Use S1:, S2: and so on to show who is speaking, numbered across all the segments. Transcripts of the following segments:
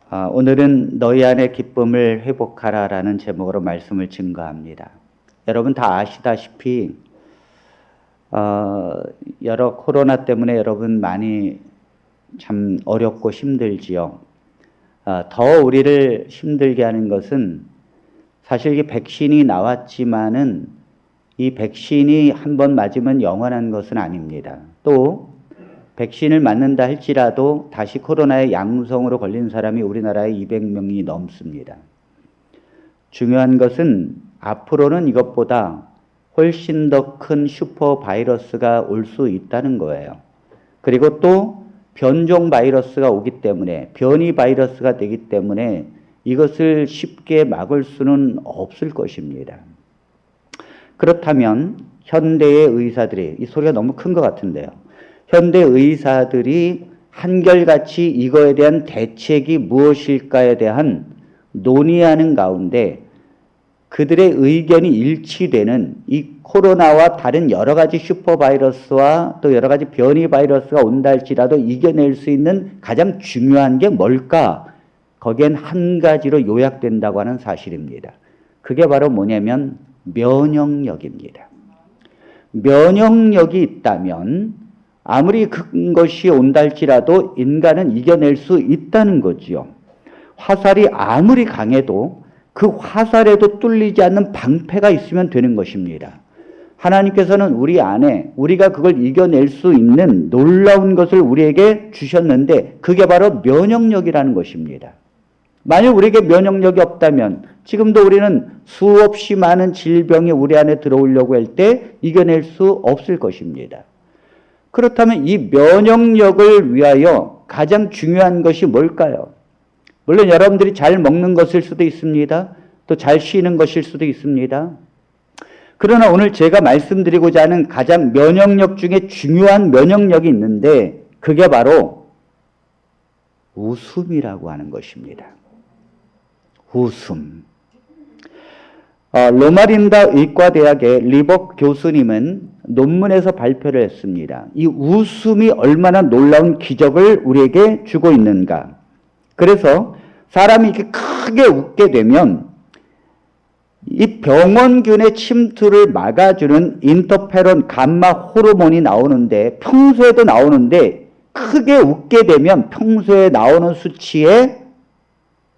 S1: 오늘은 너희 안의 기쁨을 회복하라라는 제목으로 말씀을 증거합니다. 여러분 다 아시다시피 여러 코로나 때문에 여러분 많이 참 어렵고 힘들지요. 더 우리를 힘들게 하는 것은 사실 이게 백신이 나왔지만은 이 백신이 한 번 맞으면 영원한 것은 아닙니다. 또 백신을 맞는다 할지라도 다시 코로나의 양성으로 걸린 사람이 우리나라에 200명이 넘습니다. 중요한 것은 앞으로는 이것보다 훨씬 더 큰 슈퍼 바이러스가 올 수 있다는 거예요. 그리고 또 변종 바이러스가 오기 때문에, 변이 바이러스가 되기 때문에 이것을 쉽게 막을 수는 없을 것입니다. 그렇다면 현대의 의사들이, 이 소리가 너무 큰 것 같은데요. 현대 의사들이 한결같이 이거에 대한 대책이 무엇일까에 대한 논의하는 가운데 그들의 의견이 일치되는 이 코로나와 다른 여러 가지 슈퍼바이러스와 또 여러 가지 변이 바이러스가 온다 할지라도 이겨낼 수 있는 가장 중요한 게 뭘까? 거기엔 한 가지로 요약된다고 하는 사실입니다. 그게 바로 뭐냐면 면역력입니다. 면역력이 있다면 아무리 큰 것이 온다 할지라도 인간은 이겨낼 수 있다는 거지요. 화살이 아무리 강해도 그 화살에도 뚫리지 않는 방패가 있으면 되는 것입니다. 하나님께서는 우리 안에 우리가 그걸 이겨낼 수 있는 놀라운 것을 우리에게 주셨는데 그게 바로 면역력이라는 것입니다. 만약 우리에게 면역력이 없다면 지금도 우리는 수없이 많은 질병이 우리 안에 들어오려고 할 때 이겨낼 수 없을 것입니다. 그렇다면 이 면역력을 위하여 가장 중요한 것이 뭘까요? 물론 여러분들이 잘 먹는 것일 수도 있습니다. 또 잘 쉬는 것일 수도 있습니다. 그러나 오늘 제가 말씀드리고자 하는 가장 면역력 중에 중요한 면역력이 있는데 그게 바로 웃음이라고 하는 것입니다. 웃음. 로마린다 의과대학의 리버 교수님은 논문에서 발표를 했습니다. 이 웃음이 얼마나 놀라운 기적을 우리에게 주고 있는가. 그래서 사람이 이렇게 크게 웃게 되면 이 병원균의 침투를 막아주는 인터페론 감마 호르몬이 나오는데 평소에도 나오는데 크게 웃게 되면 평소에 나오는 수치의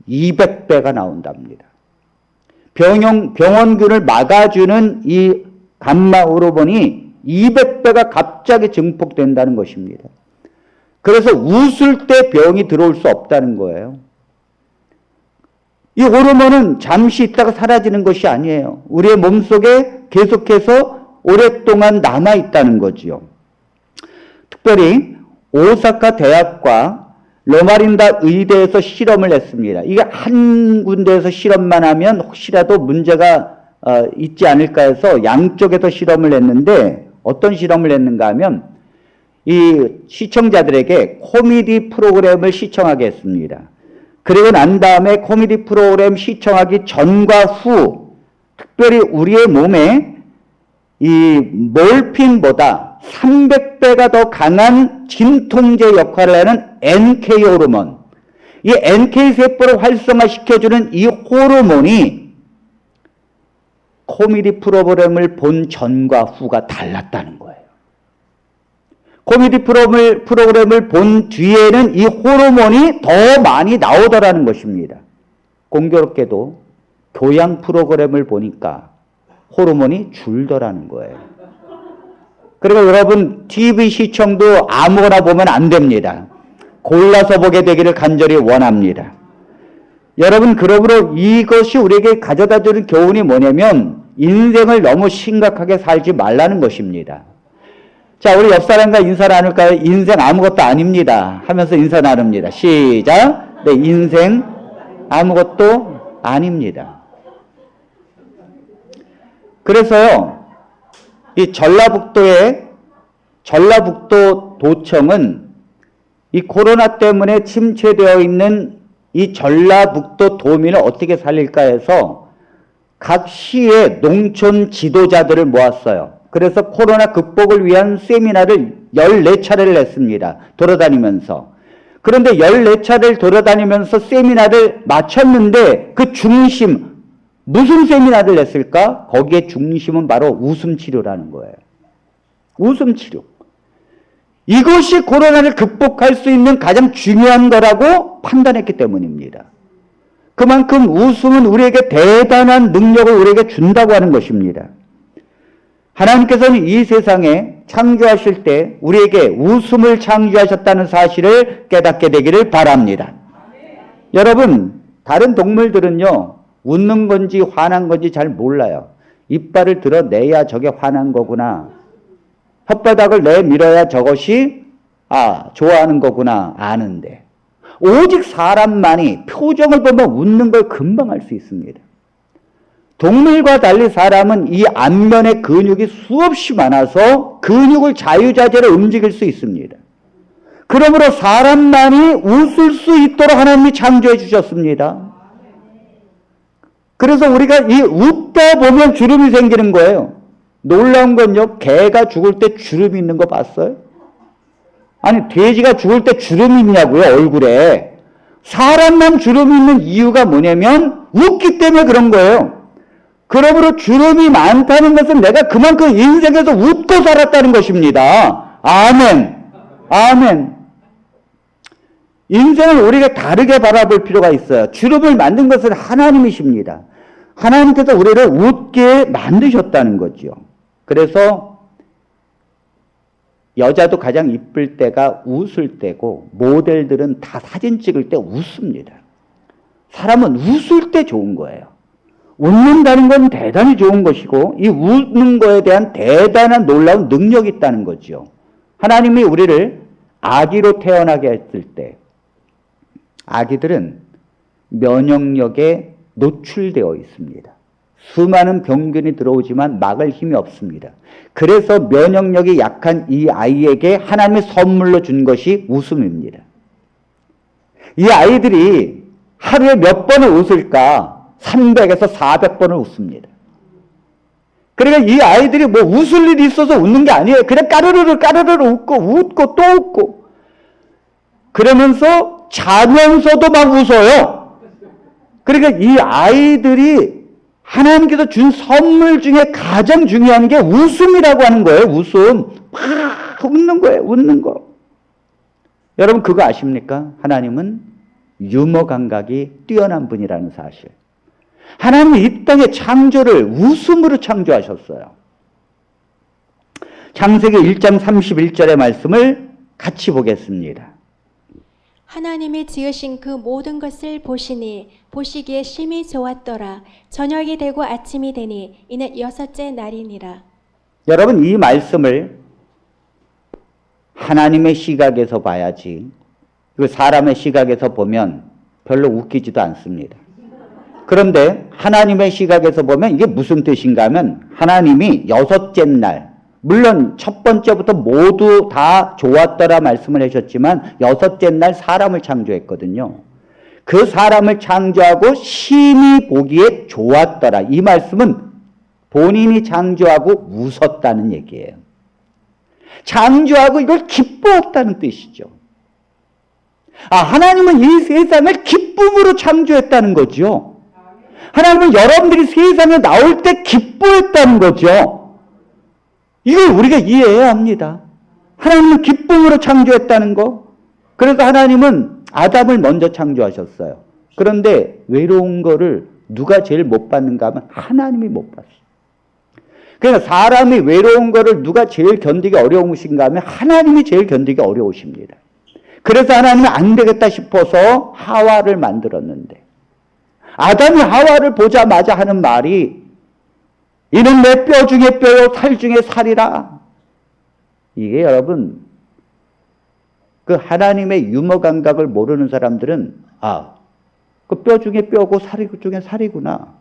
S1: 200배가 나온답니다. 병원균을 막아주는 이 감마 호르몬이 200배가 갑자기 증폭된다는 것입니다. 그래서 웃을 때 병이 들어올 수 없다는 거예요. 이 호르몬은 잠시 있다가 사라지는 것이 아니에요. 우리의 몸속에 계속해서 오랫동안 남아있다는 거지요. 특별히 오사카 대학과 로마린다 의대에서 실험을 했습니다. 이게 한 군데에서 실험만 하면 혹시라도 문제가 있지 않을까 해서 양쪽에서 실험을 했는데 어떤 실험을 했는가 하면 이 시청자들에게 코미디 프로그램을 시청하게 했습니다. 그리고 난 다음에 코미디 프로그램 시청하기 전과 후 특별히 우리의 몸에 이 몰핀보다 300배가 더 강한 진통제 역할을 하는 NK 호르몬, 이 NK 세포를 활성화시켜주는 이 호르몬이 코미디 프로그램을 본 전과 후가 달랐다는 거예요. 코미디 프로그램을 본 뒤에는 이 호르몬이 더 많이 나오더라는 것입니다. 공교롭게도 교양 프로그램을 보니까 호르몬이 줄더라는 거예요. 그리고 여러분 TV 시청도 아무거나 보면 안 됩니다. 골라서 보게 되기를 간절히 원합니다. 여러분 그러므로 이것이 우리에게 가져다주는 교훈이 뭐냐면 인생을 너무 심각하게 살지 말라는 것입니다. 자, 우리 옆 사람과 인사 나눌까요? 인생 아무것도 아닙니다 하면서 인사 나눕니다. 시작. 네, 인생 아무것도 아닙니다. 그래서요, 이 전라북도 도청은 이 코로나 때문에 침체되어 있는 이 전라북도 도민을 어떻게 살릴까 해서 각 시의 농촌 지도자들을 모았어요. 그래서 코로나 극복을 위한 세미나를 14차례를 했습니다. 돌아다니면서. 그 그런데 14차례를 돌아다니면서 세미나를 마쳤는데 그 중심, 무슨 세미나를 했을까? 거기에 중심은 바로 웃음 치료라는 거예요. 웃음 치료. 이것이 코로나를 극복할 수 있는 가장 중요한 거라고 판단했기 때문입니다. 그만큼 웃음은 우리에게 대단한 능력을 우리에게 준다고 하는 것입니다. 하나님께서는 이 세상에 창조하실 때 우리에게 웃음을 창조하셨다는 사실을 깨닫게 되기를 바랍니다. 여러분, 다른 동물들은요, 웃는 건지 화난 건지 잘 몰라요. 이빨을 드러내야 저게 화난 거구나. 혓바닥을 내밀어야 저것이 좋아하는 거구나 아는데, 오직 사람만이 표정을 보면 웃는 걸 금방 알 수 있습니다. 동물과 달리 사람은 이 안면의 근육이 수없이 많아서 근육을 자유자재로 움직일 수 있습니다. 그러므로 사람만이 웃을 수 있도록 하나님이 창조해 주셨습니다. 그래서 우리가 이 웃다 보면 주름이 생기는 거예요. 놀라운 건요, 개가 죽을 때 주름이 있는 거 봤어요? 아니, 돼지가 죽을 때 주름이 있냐고요, 얼굴에. 사람만 주름이 있는 이유가 뭐냐면 웃기 때문에 그런 거예요. 그러므로 주름이 많다는 것은 내가 그만큼 인생에서 웃고 살았다는 것입니다. 아멘. 아멘. 인생을 우리가 다르게 바라볼 필요가 있어요. 주름을 만든 것은 하나님이십니다. 하나님께서 우리를 웃게 만드셨다는 거죠. 그래서 여자도 가장 이쁠 때가 웃을 때고, 모델들은 다 사진 찍을 때 웃습니다. 사람은 웃을 때 좋은 거예요. 웃는다는 건 대단히 좋은 것이고, 이 웃는 거에 대한 대단한 놀라운 능력이 있다는 거죠. 하나님이 우리를 아기로 태어나게 했을 때, 아기들은 면역력에 노출되어 있습니다. 수많은 병균이 들어오지만 막을 힘이 없습니다. 그래서 면역력이 약한 이 아이에게 하나님이 선물로 준 것이 웃음입니다. 이 아이들이 하루에 몇 번을 웃을까? 300에서 400번을 웃습니다. 그러니까 이 아이들이 뭐 웃을 일이 있어서 웃는 게 아니에요. 그냥 까르르르 웃고 또 웃고. 그러면서 자면서도 막 웃어요. 그러니까 이 아이들이 하나님께서 준 선물 중에 가장 중요한 게 웃음이라고 하는 거예요. 웃음. 막 웃는 거예요. 웃는 거. 여러분 그거 아십니까? 하나님은 유머 감각이 뛰어난 분이라는 사실. 하나님은 이 땅의 창조를 웃음으로 창조하셨어요. 창세기 1장 31절의 말씀을 같이 보겠습니다.
S2: 하나님이 지으신 그 모든 것을 보시니 보시기에 심히 좋았더라. 저녁이 되고 아침이 되니 이는 여섯째 날이니라.
S1: 여러분 이 말씀을 하나님의 시각에서 봐야지, 그 사람의 시각에서 보면 별로 웃기지도 않습니다. 그런데 하나님의 시각에서 보면 이게 무슨 뜻인가 하면, 하나님이 여섯째 날, 물론 첫 번째부터 모두 다 좋았더라 말씀을 하셨지만 여섯째 날 사람을 창조했거든요. 그 사람을 창조하고 심히 보기에 좋았더라. 이 말씀은 본인이 창조하고 웃었다는 얘기예요. 창조하고 이걸 기뻐했다는 뜻이죠. 하나님은 이 세상을 기쁨으로 창조했다는 거죠. 하나님은 여러분들이 세상에 나올 때 기뻐했다는 거죠. 이걸 우리가 이해해야 합니다. 하나님은 기쁨으로 창조했다는 거. 그래서 하나님은 아담을 먼저 창조하셨어요. 그런데 외로운 거를 누가 제일 못 받는가 하면 하나님이 못 받았어요. 그러니까 사람이 외로운 거를 누가 제일 견디기 어려우신가 하면 하나님이 제일 견디기 어려우십니다. 그래서 하나님은 안 되겠다 싶어서 하와를 만들었는데, 아담이 하와를 보자마자 하는 말이 이는 내 뼈 중에 뼈요 살 중에 살이라. 이게 여러분, 그 하나님의 유머 감각을 모르는 사람들은 그 뼈 중에 뼈고 살 중에 살이구나.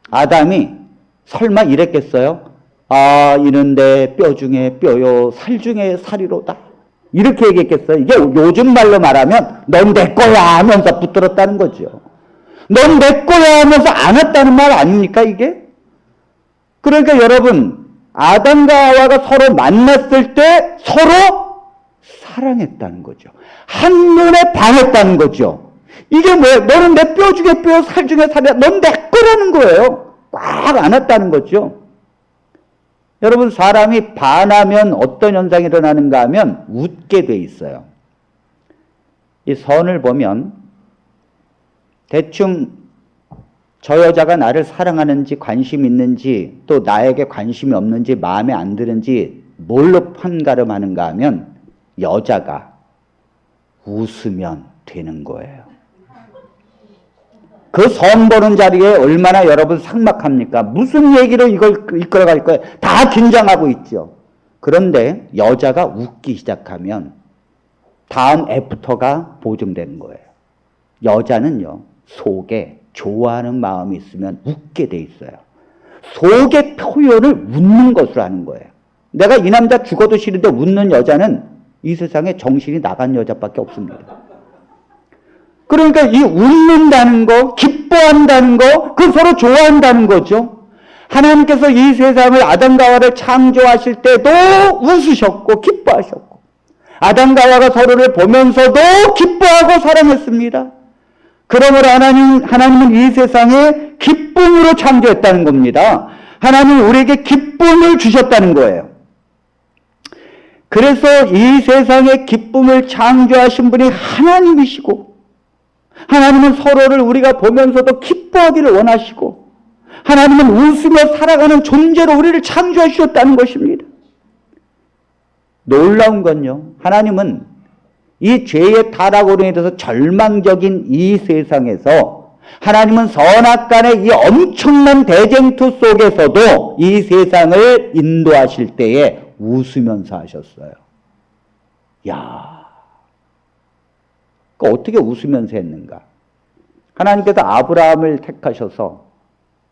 S1: 아담이 설마 이랬겠어요? 이는 내 뼈 중에 뼈요 살 중에 살이로다. 이렇게 얘기했겠어요? 이게 요즘 말로 말하면 넌 내 거야 하면서 붙들었다는 거죠. 넌 내 거야 하면서 안았다는 말 아닙니까 이게? 그러니까 여러분, 아담과 하와가 서로 만났을 때 서로 사랑했다는 거죠. 한눈에 반했다는 거죠. 이게 뭐예요? 너는 내 뼈 중에 뼈, 살 중에 살이야. 넌 내 거라는 거예요. 꽉 안았다는 거죠. 여러분, 사람이 반하면 어떤 현상이 일어나는가 하면 웃게 돼 있어요. 이 선을 보면 대충 저 여자가 나를 사랑하는지 관심 있는지 또 나에게 관심이 없는지 마음에 안 드는지 뭘로 판가름하는가 하면 여자가 웃으면 되는 거예요. 그 선 보는 자리에 얼마나 여러분 삭막합니까? 무슨 얘기로 이걸 이끌어갈 거예요? 다 긴장하고 있죠. 그런데 여자가 웃기 시작하면 다음 애프터가 보증되는 거예요. 여자는요, 속에 좋아하는 마음이 있으면 웃게 돼 있어요. 속의 표현을 웃는 것으로 하는 거예요. 내가 이 남자 죽어도 싫은데 웃는 여자는 이 세상에 정신이 나간 여자밖에 없습니다. 그러니까 이 웃는다는 거, 기뻐한다는 거, 그 서로 좋아한다는 거죠. 하나님께서 이 세상을 아담과 하와를 창조하실 때도 웃으셨고 기뻐하셨고, 아담과 하와가 서로를 보면서도 기뻐하고 사랑했습니다. 그러므로 하나님은 이 세상에 기쁨으로 창조했다는 겁니다. 하나님은 우리에게 기쁨을 주셨다는 거예요. 그래서 이 세상에 기쁨을 창조하신 분이 하나님이시고, 하나님은 서로를 우리가 보면서도 기뻐하기를 원하시고, 하나님은 웃으며 살아가는 존재로 우리를 창조하셨다는 것입니다. 놀라운 건요, 하나님은 이 죄의 타락으로 인해서 절망적인 이 세상에서 하나님은 선악간의 이 엄청난 대쟁투 속에서도 이 세상을 인도하실 때에 웃으면서 하셨어요. 야, 어떻게 웃으면서 했는가? 하나님께서 아브라함을 택하셔서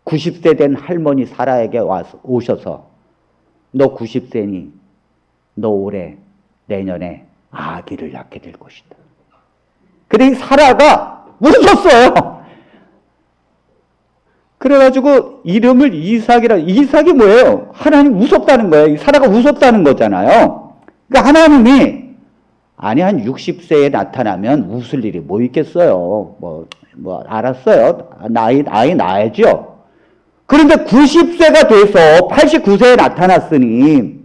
S1: 90세 된 할머니 사라에게 오셔서 너 90세니 너 올해 내년에 아기를 낳게 될 것이다. 그래 사라가 웃었어요. 그래가지고 이름을 이삭이 뭐예요? 하나님 웃었다는 거예요. 사라가 웃었다는 거잖아요. 그러니까 하나님이 아니 한 60세에 나타나면 웃을 일이 뭐 있겠어요. 뭐 알았어요. 아이 낳아야죠. 그런데 90세가 돼서 89세에 나타났으니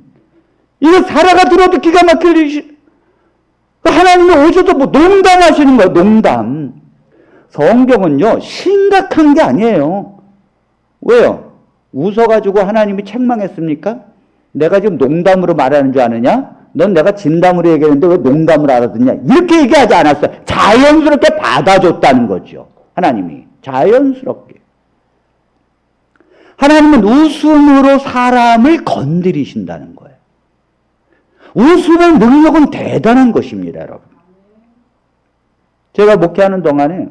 S1: 이거 사라가 들어도 기가 막힐 일이, 하나님이 오셔서 뭐 농담하시는 거예요. 농담. 성경은요 심각한 게 아니에요. 왜요? 웃어가지고 하나님이 책망했습니까? 내가 지금 농담으로 말하는 줄 아느냐? 넌 내가 진담으로 얘기했는데 왜 농담을 알아듣냐? 이렇게 얘기하지 않았어요. 자연스럽게 받아줬다는 거죠. 하나님이 자연스럽게. 하나님은 웃음으로 사람을 건드리신다는 거예요. 웃음의 능력은 대단한 것입니다, 여러분. 제가 목회하는 동안에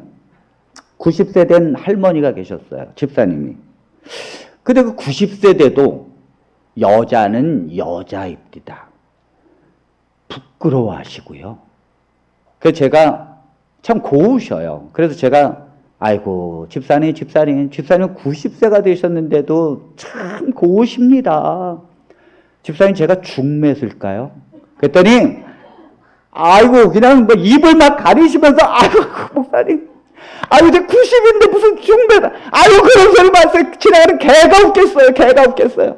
S1: 90세 된 할머니가 계셨어요. 집사님이. 근데 그 90세 돼도 여자는 여자입니다. 부끄러워하시고요. 그래서 제가 참 고우셔요. 그래서 제가 아이고 집사님 90세가 되셨는데도 참 고우십니다. 집사님 제가 중매실까요? 그랬더니 아이고 그냥 뭐 입을 막 가리시면서 아이고 목사님 아이고 이제 90인데 무슨 중매다. 아이고 그런 소리 마세요. 지나가는 개가 웃겠어요.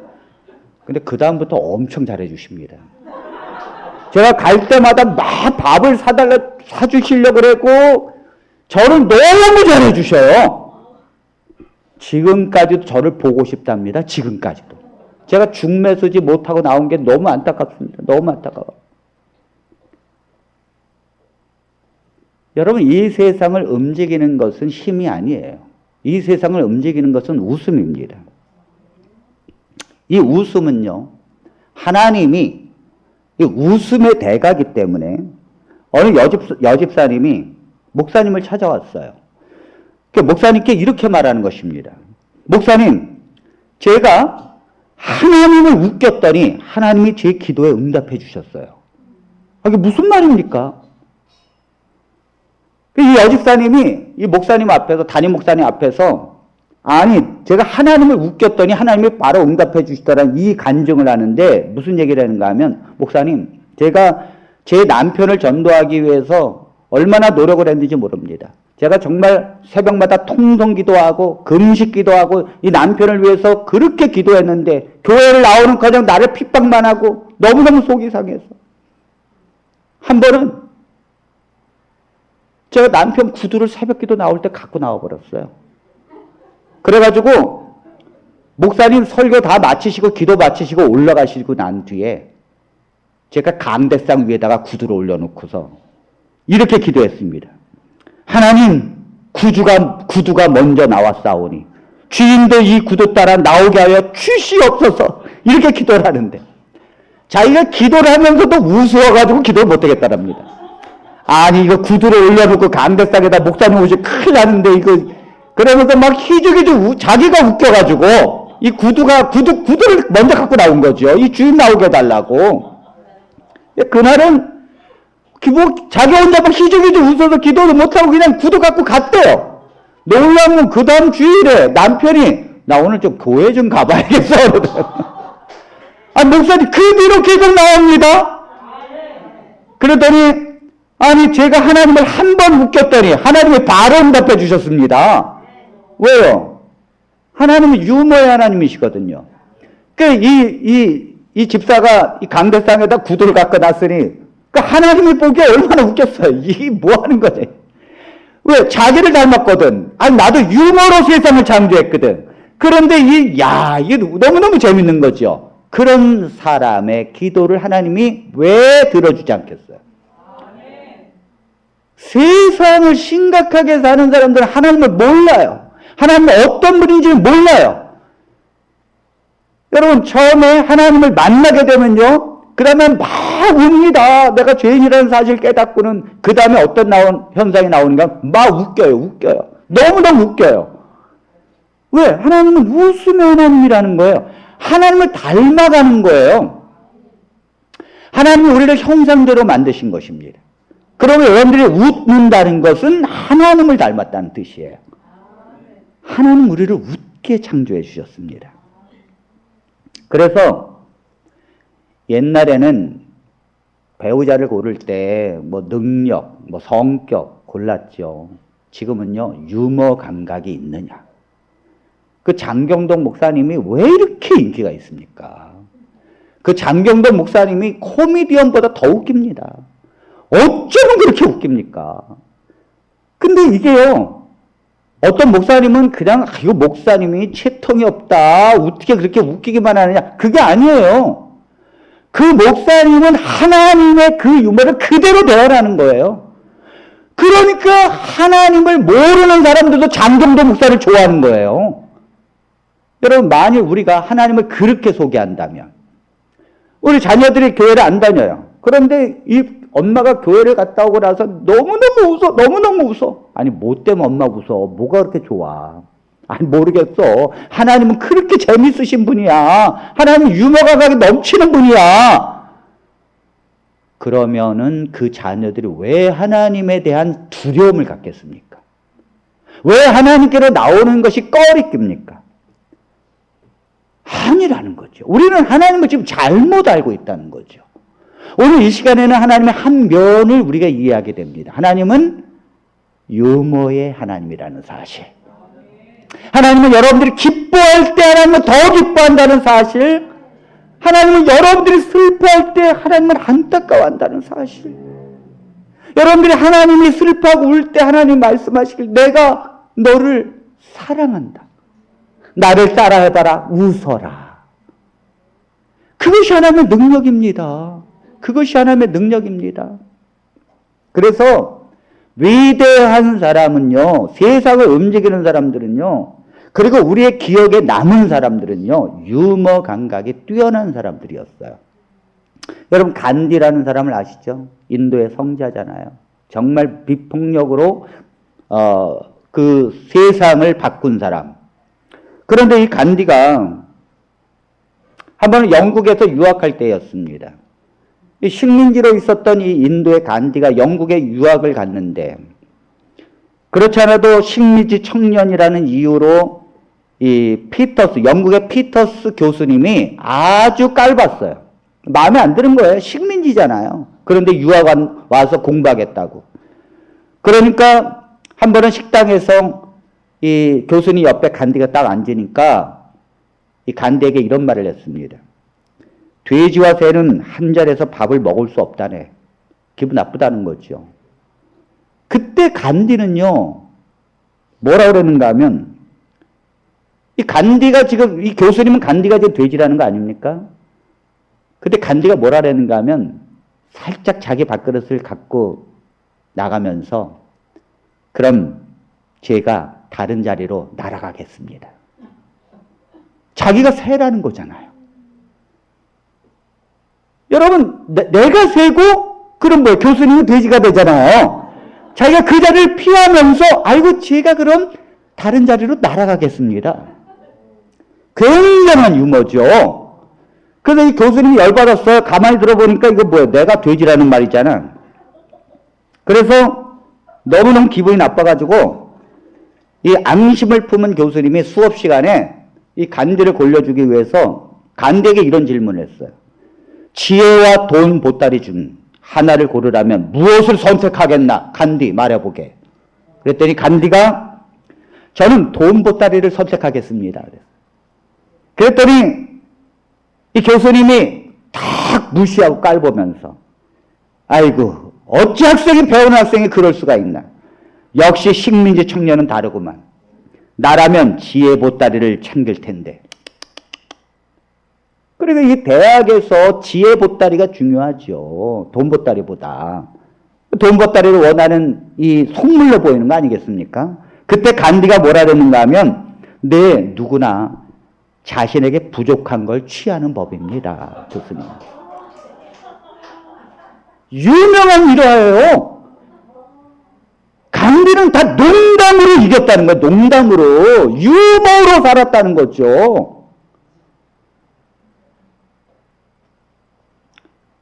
S1: 근데 그 다음부터 엄청 잘해주십니다. 제가 갈 때마다 막 밥을 사주시려고 그랬고 저를 너무 잘해주셔요. 지금까지도 저를 보고 싶답니다. 지금까지도. 제가 중매수지 못하고 나온 게 너무 안타깝습니다. 너무 안타까워요. 여러분 이 세상을 움직이는 것은 힘이 아니에요. 이 세상을 움직이는 것은 웃음입니다. 이 웃음은요. 하나님이 이 웃음의 대가기 때문에 어느 여집사님이 목사님을 찾아왔어요. 목사님께 이렇게 말하는 것입니다. 목사님, 제가 하나님을 웃겼더니 하나님이 제 기도에 응답해 주셨어요. 이게 무슨 말입니까? 이 여집사님이 이 목사님 앞에서, 담임 목사님 앞에서 아니 제가 하나님을 웃겼더니 하나님이 바로 응답해 주시더라는 이 간증을 하는데 무슨 얘기를 하는가 하면 목사님 제가 제 남편을 전도하기 위해서 얼마나 노력을 했는지 모릅니다. 제가 정말 새벽마다 통성 기도하고 금식 기도하고 이 남편을 위해서 그렇게 기도했는데 교회를 나오는 그냥 나를 핍박만 하고 너무너무 속이 상해서 한 번은 제가 남편 구두를 새벽 기도 나올 때 갖고 나와버렸어요. 그래가지고 목사님 설교 다 마치시고 기도 마치시고 올라가시고 난 뒤에 제가 강대상 위에다가 구두를 올려놓고서 이렇게 기도했습니다. 하나님, 구두가 먼저 나왔사오니 주인도 이 구두 따라 나오게 하여 주시옵소서. 이렇게 기도를 하는데 자기가 기도를 하면서도 우스워가지고 기도를 못하겠다랍니다. 아니 이거 구두를 올려놓고 강대상에다 목사님 오시 큰일 나는데 이거 그러면서 막 희죽희죽 자기가 웃겨가지고 이 구두를 먼저 갖고 나온 거죠. 이 주인 나오게 해달라고. 그날은 자기 혼자 막 희죽희죽 웃어서 기도를 못하고 그냥 구두 갖고 갔대요. 놀라운 건 그 다음 주일에 남편이 나 오늘 좀 교회 좀 가봐야겠어. 아, 목사님 그 뒤로 계속 나옵니다. 그랬더니 아니 제가 하나님을 한 번 웃겼더니 하나님이 바로 응답해 주셨습니다. 왜요? 하나님은 유머의 하나님이시거든요. 이 집사가 이 강대상에다 구두를 갖고 났으니 하나님이 보기에 얼마나 웃겼어요. 이게 뭐 하는 거지? 왜? 자기를 닮았거든. 아니, 나도 유머로 세상을 창조했거든. 그런데 이게 너무너무 재밌는 거죠. 그런 사람의 기도를 하나님이 왜 들어주지 않겠어요? 세상을 심각하게 사는 사람들은 하나님을 몰라요. 하나님은 어떤 분인지 몰라요. 여러분, 처음에 하나님을 만나게 되면요, 그 다음에 막 웁니다. 내가 죄인이라는 사실 깨닫고는 그 다음에 어떤 현상이 나오는가? 막 웃겨요. 너무너무 웃겨요. 왜? 하나님은 웃음의 하나님이라는 거예요. 하나님을 닮아가는 거예요. 하나님은 우리를 형상대로 만드신 것입니다. 그러면 여러분들이 웃는다는 것은 하나님을 닮았다는 뜻이에요. 하나님 우리를 웃게 창조해 주셨습니다. 그래서 옛날에는 배우자를 고를 때 뭐 능력, 뭐 성격 골랐죠. 지금은요, 유머 감각이 있느냐. 그 장경동 목사님이 왜 이렇게 인기가 있습니까? 그 장경동 목사님이 코미디언보다 더 웃깁니다. 어쩌면 그렇게 웃깁니까? 근데 이게요, 어떤 목사님은 그냥 이거 목사님이 채통이 없다, 어떻게 그렇게 웃기기만 하느냐, 그게 아니에요. 그 목사님은 하나님의 그 유머를 그대로 대하라는 거예요. 그러니까 하나님을 모르는 사람들도 장경도 목사를 좋아하는 거예요. 여러분, 만일 우리가 하나님을 그렇게 소개한다면, 우리 자녀들이 교회를 안 다녀요. 그런데 이 엄마가 교회를 갔다 오고 나서 너무너무 웃어. 아니, 뭐 때문에 엄마 웃어? 뭐가 그렇게 좋아? 아니, 모르겠어. 하나님은 그렇게 재밌으신 분이야. 하나님 유머 감각이 넘치는 분이야. 그러면은 그 자녀들이 왜 하나님에 대한 두려움을 갖겠습니까? 왜 하나님께로 나오는 것이 꺼리낍니까? 아니라는 거죠. 우리는 하나님을 지금 잘못 알고 있다는 거죠. 오늘 이 시간에는 하나님의 한 면을 우리가 이해하게 됩니다. 하나님은 유머의 하나님이라는 사실. 하나님은 여러분들이 기뻐할 때 하나님은 더 기뻐한다는 사실. 하나님은 여러분들이 슬퍼할 때 하나님은 안타까워한다는 사실. 여러분들이 하나님이 슬퍼하고 울 때 하나님 말씀하시길 내가 너를 사랑한다. 나를 따라해봐라. 웃어라. 그것이 하나님의 능력입니다. 그것이 하나님의 능력입니다. 그래서 위대한 사람은요, 세상을 움직이는 사람들은요, 그리고 우리의 기억에 남은 사람들은요, 유머 감각이 뛰어난 사람들이었어요. 여러분, 간디라는 사람을 아시죠? 인도의 성자잖아요. 정말 비폭력으로 그 세상을 바꾼 사람. 그런데 이 간디가 한 번은 영국에서 유학할 때였습니다. 식민지로 있었던 이 인도의 간디가 영국에 유학을 갔는데, 그렇지 않아도 식민지 청년이라는 이유로 이 영국의 피터스 교수님이 아주 깔봤어요. 마음에 안 드는 거예요. 식민지잖아요. 그런데 유학 와서 공부하겠다고. 그러니까 한 번은 식당에서 이 교수님 옆에 간디가 딱 앉으니까 이 간디에게 이런 말을 했습니다. 돼지와 새는 한 자리에서 밥을 먹을 수 없다네. 기분 나쁘다는 거죠. 그때 간디는요, 뭐라 그러는가 하면, 이 간디가 지금, 이 교수님은 간디가 지금 돼지라는 거 아닙니까? 근데 간디가 뭐라 그러는가 하면, 살짝 자기 밥그릇을 갖고 나가면서, 그럼 제가 다른 자리로 날아가겠습니다. 자기가 새라는 거잖아요. 여러분, 내가 새고, 그럼 뭐예요? 교수님은 돼지가 되잖아요. 자기가 그 자리를 피하면서, 아이고, 제가 그럼 다른 자리로 날아가겠습니다. 굉장한 유머죠. 그래서 이 교수님이 열받았어요. 가만히 들어보니까 이거 뭐예요? 내가 돼지라는 말이잖아. 그래서 너무너무 기분이 나빠가지고, 이 앙심을 품은 교수님이 수업 시간에 이 간디를 골려주기 위해서 간디에게 이런 질문을 했어요. 지혜와 돈 보따리 중 하나를 고르라면 무엇을 선택하겠나? 간디 말해보게. 그랬더니 간디가 저는 돈 보따리를 선택하겠습니다. 그랬더니 이 교수님이 탁 무시하고 깔보면서 아이고 어찌 학생이 배우는 학생이 그럴 수가 있나. 역시 식민지 청년은 다르구만. 나라면 지혜 보따리를 챙길 텐데. 그러니까 이 대학에서 지혜 보따리가 중요하죠. 돈 보따리보다. 돈 보따리를 원하는 이 속물로 보이는 거 아니겠습니까? 그때 간디가 뭐라 그랬는가 하면 네, 누구나 자신에게 부족한 걸 취하는 법입니다. 교수님. 유명한 일화예요. 간디는 다 농담으로 이겼다는 거예요. 농담으로. 유머로 살았다는 거죠.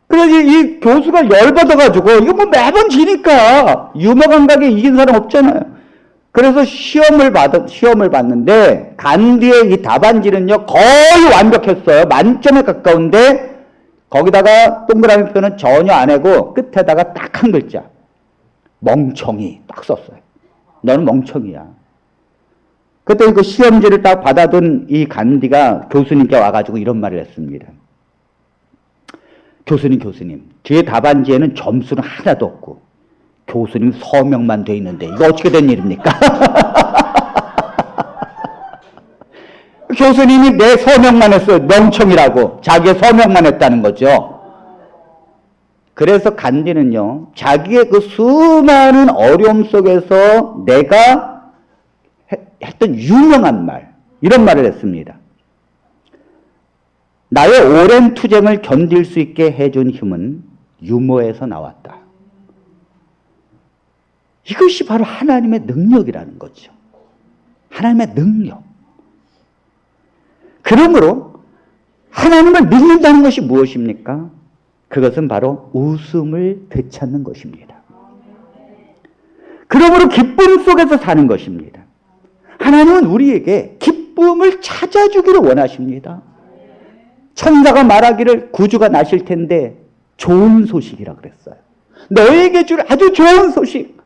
S1: 그래서 이 교수가 열받아가지고, 이거 뭐 매번 지니까, 유머 감각에 이긴 사람 없잖아요. 그래서 시험을 봤는데, 간디의 이 답안지는요, 거의 완벽했어요. 만점에 가까운데, 거기다가 동그라미 표는 전혀 안 하고, 끝에다가 딱 한 글자. 멍청이. 딱 썼어요. 너는 멍청이야. 그때 그 시험지를 딱 받아둔 이 간디가 교수님께 와가지고 이런 말을 했습니다. 교수님, 제 답안지에는 점수는 하나도 없고 교수님 서명만 돼 있는데 이거 어떻게 된 일입니까? 교수님이 내 서명만 했어요. 멍청이라고. 자기의 서명만 했다는 거죠. 그래서 간디는요, 자기의 그 수많은 어려움 속에서 내가 했던 유명한 말, 이런 말을 했습니다. 나의 오랜 투쟁을 견딜 수 있게 해준 힘은 유머에서 나왔다. 이것이 바로 하나님의 능력이라는 거죠. 하나님의 능력. 그러므로 하나님을 믿는다는 것이 무엇입니까? 그것은 바로 웃음을 되찾는 것입니다. 그러므로 기쁨 속에서 사는 것입니다. 하나님은 우리에게 기쁨을 찾아주기를 원하십니다. 천사가 말하기를 구주가 나실 텐데 좋은 소식이라 그랬어요. 너에게 줄 아주 좋은 소식.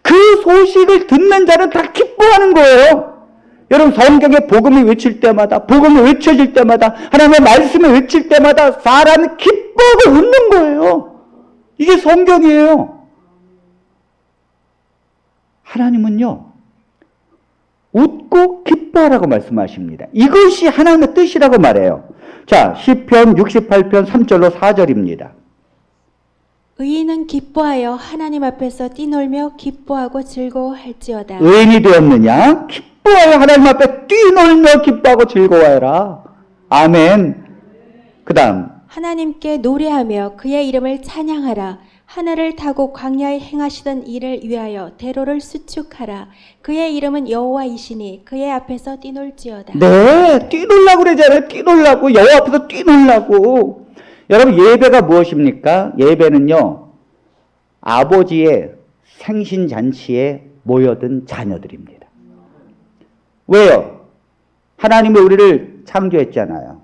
S1: 그 소식을 듣는 자는 다 기뻐하는 거예요. 여러분 성경에 복음이 외칠 때마다, 복음이 외쳐질 때마다, 하나님의 말씀이 외칠 때마다 사람이 기뻐하고 웃는 거예요. 이게 성경이에요. 하나님은요, 웃고 기뻐하라고 말씀하십니다. 이것이 하나님의 뜻이라고 말해요. 자, 시편 68편 3절로 4절입니다.
S2: 의인은 기뻐하여 하나님 앞에서 뛰놀며 기뻐하고 즐거워할지어다.
S1: 의인이 되었느냐? 기뻐하여 하나님 앞에 뛰놀며 기뻐하고 즐거워해라. 아멘. 그 다음.
S2: 하나님께 노래하며 그의 이름을 찬양하라. 하늘을 타고 광야에 행하시던 일을 위하여 대로를 수축하라. 그의 이름은 여호와이시니 그의 앞에서 뛰놀지어다.
S1: 네, 뛰놀라고 그러잖아요. 뛰놀라고. 여호와 앞에서 뛰놀라고. 여러분, 예배가 무엇입니까? 예배는요, 아버지의 생신잔치에 모여든 자녀들입니다. 왜요? 하나님이 우리를 창조했잖아요.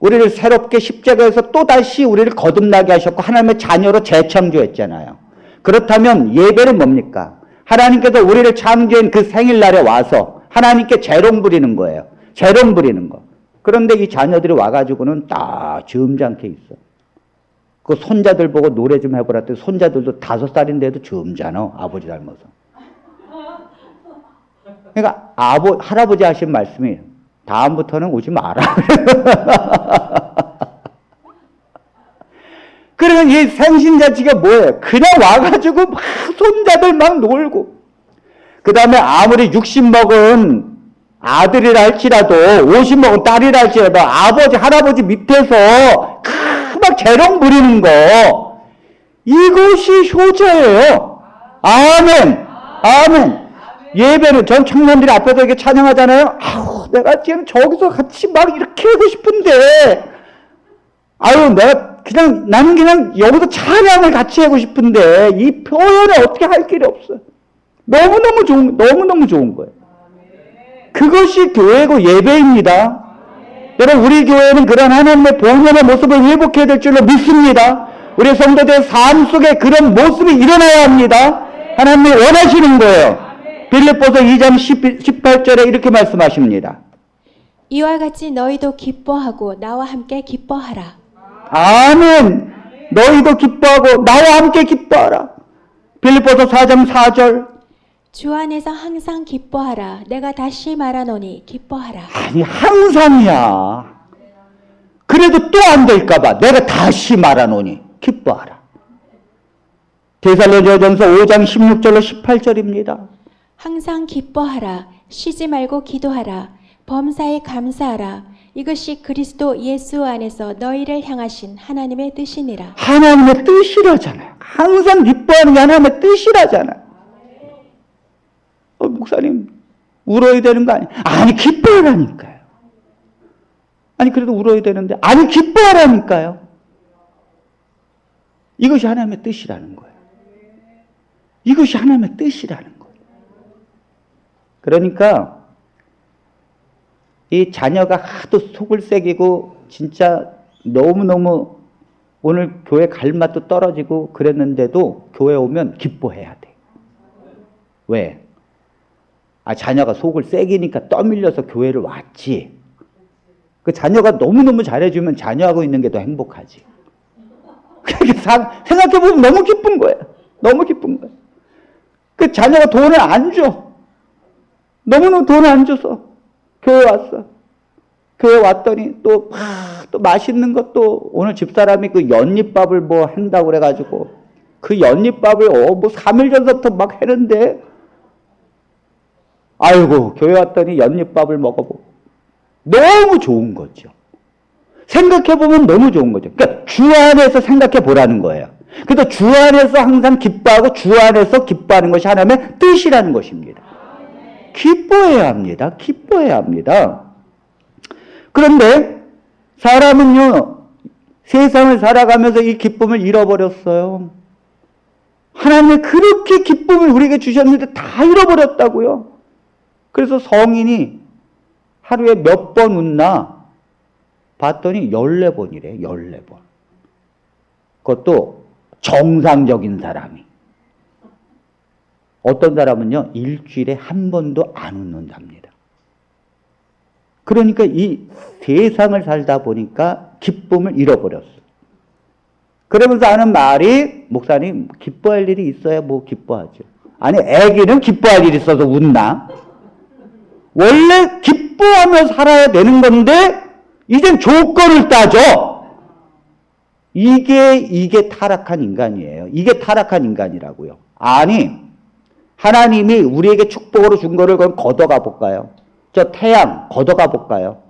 S1: 우리를 새롭게 십자가에서 또다시 우리를 거듭나게 하셨고 하나님의 자녀로 재창조했잖아요. 그렇다면 예배는 뭡니까? 하나님께서 우리를 창조한 그 생일날에 와서 하나님께 재롱 부리는 거예요. 재롱 부리는 거. 그런데 이 자녀들이 와가지고는 딱 점잖게 있어. 그 손자들 보고 노래 좀 해보라 했더니 손자들도 5살인데도 점잖아. 아버지 닮아서. 그러니까 할아버지 하신 말씀이 다음부터는 오지 마라. 그러면 이 생신잔치가 뭐예요? 그냥 와가지고 막 손자들 막 놀고, 그 다음에 아무리 60 먹은 아들이라 할지라도 50 먹은 딸이라 할지라도 아버지 할아버지 밑에서 막 재롱 부리는 거, 이것이 효자예요. 아멘. 아멘. 예배는 전 청년들이 앞에서 이렇게 찬양하잖아요. 아우, 내가 지금 저기서 같이 막 이렇게 하고 싶은데, 아유, 나는 그냥 여기서 찬양을 같이 하고 싶은데, 이 표현을 어떻게 할 길이 없어요. 너무너무 좋은 거예요. 그것이 교회고 예배입니다. 여러분, 우리 교회는 그런 하나님의 본연의 모습을 회복해야 될 줄로 믿습니다. 우리 성도들의 삶 속에 그런 모습이 일어나야 합니다. 하나님이 원하시는 거예요. 빌립보서 2장 18절에 이렇게 말씀하십니다.
S2: 이와 같이 너희도 기뻐하고 나와 함께 기뻐하라.
S1: 아멘. 너희도 기뻐하고 나와 함께 기뻐하라. 빌립보서 4장 4절.
S2: 주 안에서 항상 기뻐하라. 내가 다시 말하노니 기뻐하라.
S1: 아니, 항상이야. 그래도 또 안 될까봐 내가 다시 말하노니 기뻐하라. 데살로니가전서 5장 16절로 18절입니다.
S2: 항상 기뻐하라. 쉬지 말고 기도하라. 범사에 감사하라. 이것이 그리스도 예수 안에서 너희를 향하신 하나님의 뜻이니라.
S1: 하나님의 뜻이라잖아요. 항상 기뻐하는 게 하나님의 뜻이라잖아요. 목사님, 울어야 되는 거 아니에요? 아니, 기뻐하라니까요. 아니, 그래도 울어야 되는데, 아니, 기뻐하라니까요. 이것이 하나님의 뜻이라는 거예요. 이것이 하나님의 뜻이라는 거예요. 그러니까 이 자녀가 하도 속을 새기고 진짜 너무너무 오늘 교회 갈 맛도 떨어지고 그랬는데도 교회 오면 기뻐해야 돼. 왜? 자녀가 속을 새기니까 떠밀려서 교회를 왔지. 그 자녀가 너무너무 잘해주면 자녀하고 있는 게 더 행복하지. 생각해보면 너무 기쁜 거예요. 너무 기쁜 거예요. 그 자녀가 돈을 안 줘. 너무너무 돈을 안 줘서 교회 왔어. 교회 왔더니 또 맛있는 것도 오늘 집사람이 그 연잎밥을 뭐 한다고 그래가지고 그 연잎밥을 뭐 3일 전부터 막 했는데, 아이고, 교회 왔더니 연잎밥을 먹어보고 너무 좋은 거죠. 생각해보면 너무 좋은 거죠. 그러니까 주 안에서 생각해보라는 거예요. 그래서 주 안에서 항상 기뻐하고 주 안에서 기뻐하는 것이 하나님의 뜻이라는 것입니다. 기뻐해야 합니다. 기뻐해야 합니다. 그런데 사람은요, 세상을 살아가면서 이 기쁨을 잃어버렸어요. 하나님이 그렇게 기쁨을 우리에게 주셨는데 다 잃어버렸다고요. 그래서 성인이 하루에 몇 번 웃나 봤더니 14번이래. 14번. 그것도 정상적인 사람이. 어떤 사람은요, 일주일에 한 번도 안 웃는답니다. 그러니까 이 세상을 살다 보니까 기쁨을 잃어버렸어. 그러면서 하는 말이, 목사님, 기뻐할 일이 있어야 뭐 기뻐하죠. 아니, 애기는 기뻐할 일이 있어서 웃나? 원래 기뻐하며 살아야 되는 건데, 이젠 조건을 따져. 이게 타락한 인간이에요. 이게 타락한 인간이라고요. 아니, 하나님이 우리에게 축복으로 준 거를 그럼 걷어가 볼까요? 저 태양 걷어가 볼까요?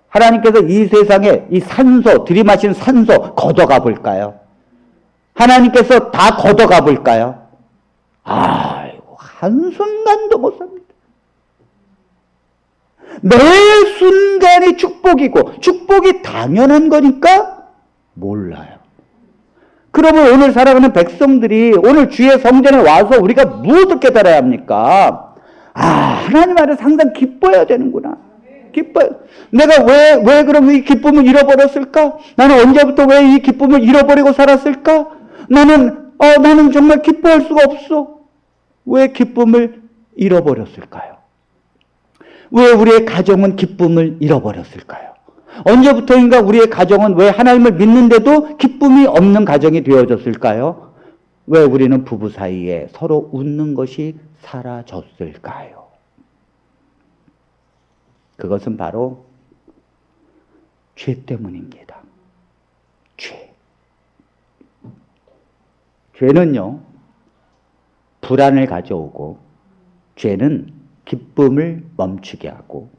S1: 하나님께서 이 세상에 이 산소, 들이마신 산소 걷어가 볼까요? 하나님께서 다 걷어가 볼까요? 아이고, 한순간도 못 삽니다. 매 순간이 축복이고 축복이 당연한 거니까 몰라요. 그러면 오늘 살아가는 백성들이 오늘 주의 성전에 와서 우리가 무엇을 깨달아야 합니까? 하나님 안에서 항상 기뻐해야 되는구나. 기뻐요. 내가 왜 그럼 이 기쁨을 잃어버렸을까? 나는 언제부터 왜 이 기쁨을 잃어버리고 살았을까? 나는 정말 기뻐할 수가 없어. 왜 기쁨을 잃어버렸을까요? 왜 우리의 가정은 기쁨을 잃어버렸을까요? 언제부터인가 우리의 가정은 왜 하나님을 믿는데도 기쁨이 없는 가정이 되어졌을까요? 왜 우리는 부부 사이에 서로 웃는 것이 사라졌을까요? 그것은 바로 죄 때문입니다. 죄. 죄는요, 불안을 가져오고, 죄는 기쁨을 멈추게 하고,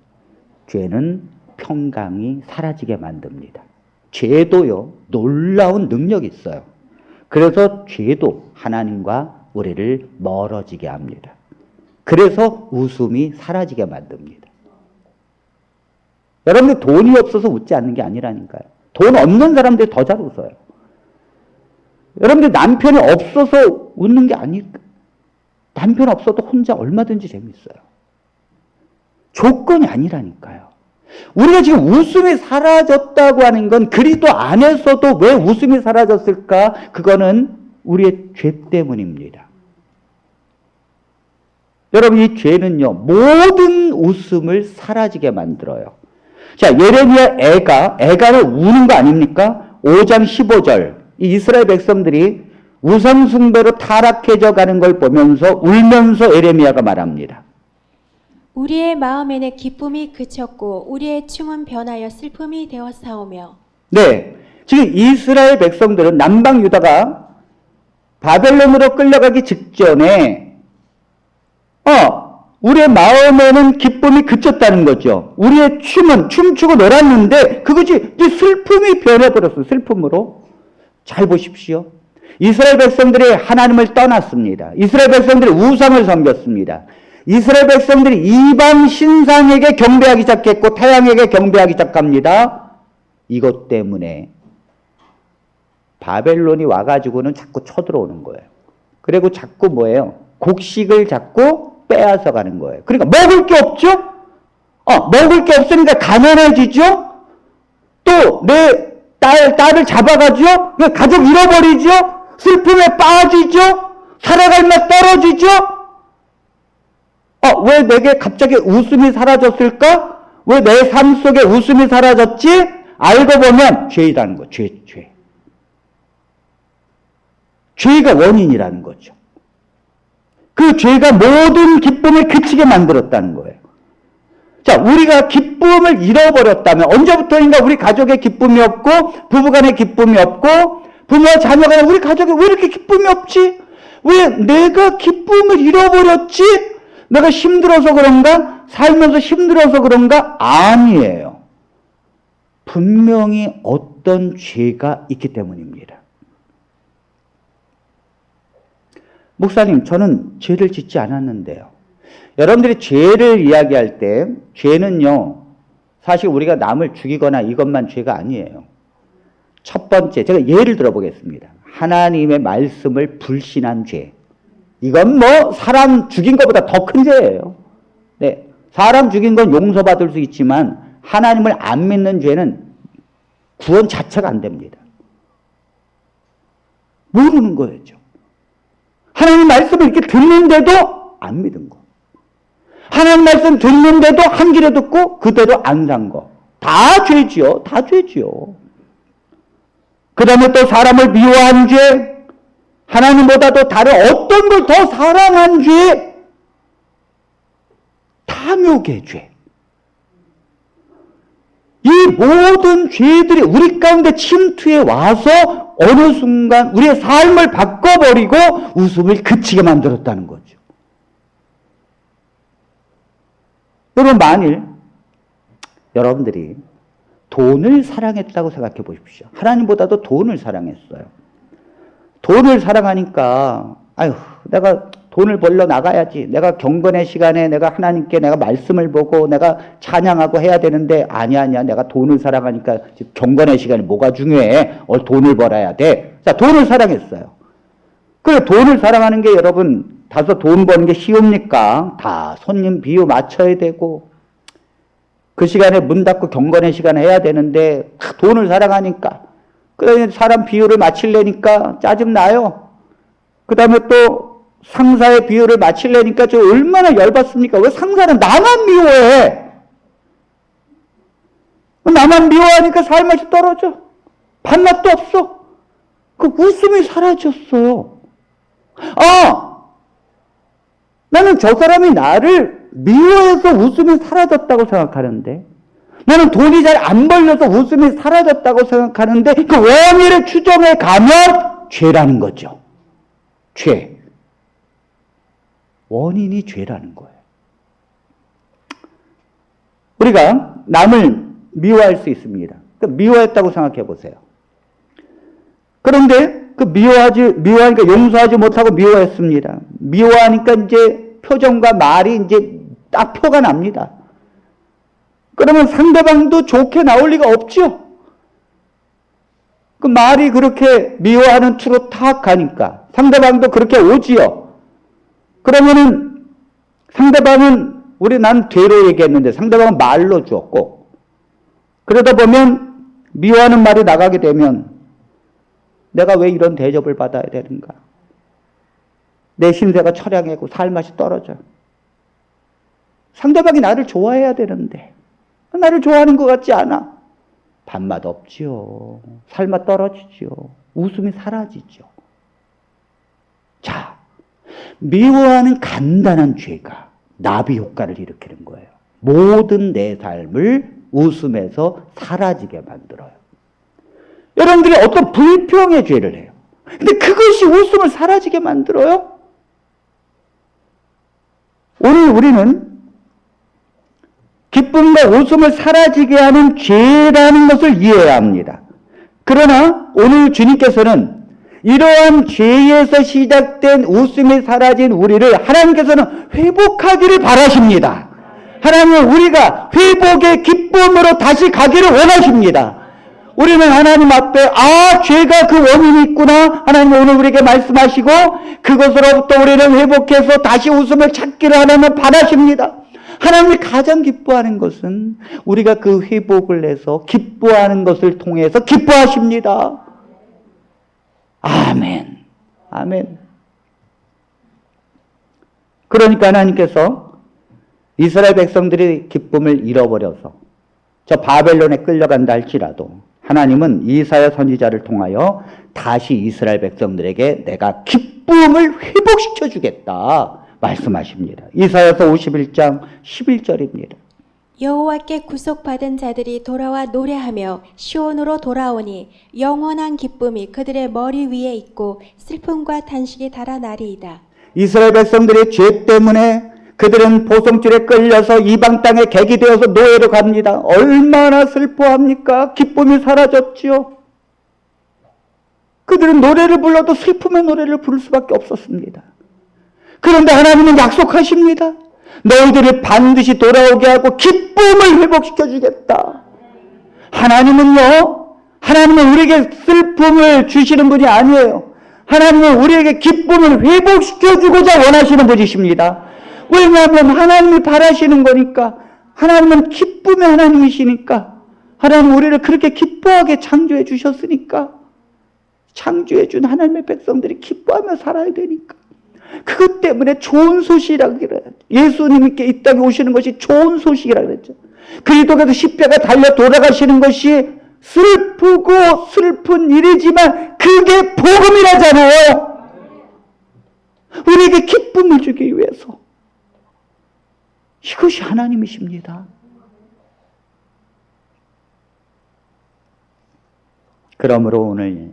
S1: 죄는 평강이 사라지게 만듭니다. 죄도요, 놀라운 능력이 있어요. 그래서 죄도 하나님과 우리를 멀어지게 합니다. 그래서 웃음이 사라지게 만듭니다. 여러분들 돈이 없어서 웃지 않는 게 아니라니까요. 돈 없는 사람들이 더 잘 웃어요. 여러분들 남편이 없어서 웃는 게 아닐까? 남편 없어도 혼자 얼마든지 재밌어요. 조건이 아니라니까요. 우리가 지금 웃음이 사라졌다고 하는 건 그리스도 안에서도 왜 웃음이 사라졌을까? 그거는 우리의 죄 때문입니다. 여러분, 이 죄는요, 모든 웃음을 사라지게 만들어요. 자, 예레미야 애가를 우는 거 아닙니까? 5장 15절. 이 이스라엘 백성들이 우상 숭배로 타락해져 가는 걸 보면서 울면서 예레미야가 말합니다.
S2: 우리의 마음에는 기쁨이 그쳤고 우리의 춤은 변하여 슬픔이 되었사오며.
S1: 네, 지금 이스라엘 백성들은 남방 유다가 바벨론으로 끌려가기 직전에 우리의 마음에는 기쁨이 그쳤다는 거죠. 우리의 춤은 춤추고 놀았는데 그것이 이제 슬픔이 변해버렸어요. 슬픔으로. 잘 보십시오. 이스라엘 백성들이 하나님을 떠났습니다. 이스라엘 백성들이 우상을 섬겼습니다. 이스라엘 백성들이 이방 신상에게 경배하기 시작했고 태양에게 경배하기 시작합니다. 이것 때문에 바벨론이 와가지고는 자꾸 쳐들어오는 거예요. 그리고 자꾸 뭐예요? 곡식을 자꾸 빼앗아 가는 거예요. 그러니까 먹을 게 없죠? 먹을 게 없으니까 가난해지죠? 또 내 딸을 잡아가죠? 가족 잃어버리죠? 슬픔에 빠지죠? 살아갈 맛 떨어지죠? 왜 내게 갑자기 웃음이 사라졌을까? 왜 내 삶 속에 웃음이 사라졌지? 알고 보면 죄이라는 거, 죄. 죄가 원인이라는 거죠. 그 죄가 모든 기쁨을 그치게 만들었다는 거예요. 자, 우리가 기쁨을 잃어버렸다면 언제부터인가 우리 가족의 기쁨이 없고 부부간의 기쁨이 없고 부모와 자녀간에 우리 가족에 왜 이렇게 기쁨이 없지? 왜 내가 기쁨을 잃어버렸지? 내가 힘들어서 그런가? 살면서 힘들어서 그런가? 아니에요. 분명히 어떤 죄가 있기 때문입니다. 목사님, 저는 죄를 짓지 않았는데요. 여러분들이 죄를 이야기할 때 죄는요, 사실 우리가 남을 죽이거나 이것만 죄가 아니에요. 첫 번째, 제가 예를 들어보겠습니다. 하나님의 말씀을 불신한 죄. 이건 뭐 사람 죽인 것보다 더 큰 죄예요. 네, 사람 죽인 건 용서받을 수 있지만 하나님을 안 믿는 죄는 구원 자체가 안 됩니다. 모르는 거였죠. 하나님 말씀을 이렇게 듣는데도 안 믿은 거. 하나님 말씀 듣는데도 한 귀로 듣고 그대로 안 산 거. 다 죄지요. 다 죄지요. 그 다음에 또 사람을 미워한 죄, 하나님보다도 다른 어떤 걸 더 사랑한 죄, 탐욕의 죄. 이 모든 죄들이 우리 가운데 침투해 와서 어느 순간 우리의 삶을 바꿔버리고 웃음을 그치게 만들었다는 거죠. 여러분, 만일 여러분들이 돈을 사랑했다고 생각해 보십시오. 하나님보다도 돈을 사랑했어요. 돈을 사랑하니까 내가 돈을 벌러 나가야지. 내가 경건의 시간에 내가 하나님께 내가 말씀을 보고 내가 찬양하고 해야 되는데 아니야. 내가 돈을 사랑하니까 경건의 시간에 뭐가 중요해? 돈을 벌어야 돼. 자, 돈을 사랑했어요. 그래, 돈을 사랑하는 게 여러분 다소 돈 버는 게 쉬웁니까? 다 손님 비유 맞춰야 되고 그 시간에 문 닫고 경건의 시간 해야 되는데 돈을 사랑하니까 그다음에 사람 비유를 맞추려니까 짜증나요. 그다음에 또 상사의 비유를 맞추려니까 저 얼마나 열받습니까? 왜 상사는 나만 미워해? 나만 미워하니까 살맛이 떨어져. 밥맛도 없어. 그 웃음이 사라졌어요. 나는 저 사람이 나를 미워해서 웃음이 사라졌다고 생각하는데, 나는 돈이 잘 안 벌려서 웃음이 사라졌다고 생각하는데, 그 원인을 추정해 가면 죄라는 거죠. 죄. 원인이 죄라는 거예요. 우리가 남을 미워할 수 있습니다. 미워했다고 생각해 보세요. 그런데 미워하니까 용서하지 못하고 미워했습니다. 미워하니까 이제 표정과 말이 이제 딱 표가 납니다. 그러면 상대방도 좋게 나올 리가 없죠. 그 말이 그렇게 미워하는 투로 탁 가니까 상대방도 그렇게 오지요. 그러면은 상대방은 난 되로 얘기했는데 상대방은 말로 주었고, 그러다 보면 미워하는 말이 나가게 되면 내가 왜 이런 대접을 받아야 되는가? 내 신세가 처량하고 살맛이 떨어져. 상대방이 나를 좋아해야 되는데 나를 좋아하는 것 같지 않아. 밥맛 없지요. 살맛 떨어지지요. 웃음이 사라지죠. 자, 미워하는 간단한 죄가 나비 효과를 일으키는 거예요. 모든 내 삶을 웃음에서 사라지게 만들어요. 여러분들이 어떤 불평의 죄를 해요. 근데 그것이 웃음을 사라지게 만들어요? 오늘 우리는 기쁨과 웃음을 사라지게 하는 죄라는 것을 이해해야 합니다. 그러나 오늘 주님께서는 이러한 죄에서 시작된 웃음이 사라진 우리를 하나님께서는 회복하기를 바라십니다. 하나님은 우리가 회복의 기쁨으로 다시 가기를 원하십니다. 우리는 하나님 앞에 죄가 그 원인이 있구나. 하나님 오늘 우리에게 말씀하시고 그것으로부터 우리는 회복해서 다시 웃음을 찾기를 하나님은 바라십니다. 하나님이 가장 기뻐하는 것은 우리가 그 회복을 해서 기뻐하는 것을 통해서 기뻐하십니다. 아멘. 아멘. 그러니까 하나님께서 이스라엘 백성들이 기쁨을 잃어버려서 저 바벨론에 끌려간다 할지라도 하나님은 이사야 선지자를 통하여 다시 이스라엘 백성들에게 내가 기쁨을 회복시켜 주겠다 말씀하십니다. 이사야서 51장 11절입니다.
S2: 여호와께 구속받은 자들이 돌아와 노래하며 시온으로 돌아오니 영원한 기쁨이 그들의 머리 위에 있고 슬픔과 탄식이 달아나리이다.
S1: 이스라엘 백성들의 죄 때문에 그들은 보송줄에 끌려서 이방 땅에 객이 되어서 노예로 갑니다. 얼마나 슬퍼합니까? 기쁨이 사라졌지요. 그들은 노래를 불러도 슬픔의 노래를 부를 수밖에 없었습니다. 그런데 하나님은 약속하십니다. 너희들을 반드시 돌아오게 하고 기쁨을 회복시켜 주겠다. 하나님은 우리에게 슬픔을 주시는 분이 아니에요. 하나님은 우리에게 기쁨을 회복시켜 주고자 원하시는 분이십니다. 왜냐하면 하나님이 바라시는 거니까. 하나님은 기쁨의 하나님이시니까. 하나님 우리를 그렇게 기뻐하게 창조해 주셨으니까. 창조해 준 하나님의 백성들이 기뻐하며 살아야 되니까. 그것 때문에 좋은 소식이라고 그래요. 예수님께 이 땅에 오시는 것이 좋은 소식이라고 그랬죠. 그리스도께서 십자가 달려 돌아가시는 것이 슬프고 슬픈 일이지만 그게 복음이라잖아요. 우리에게 기쁨을 주기 위해서. 이것이 하나님이십니다. 그러므로 오늘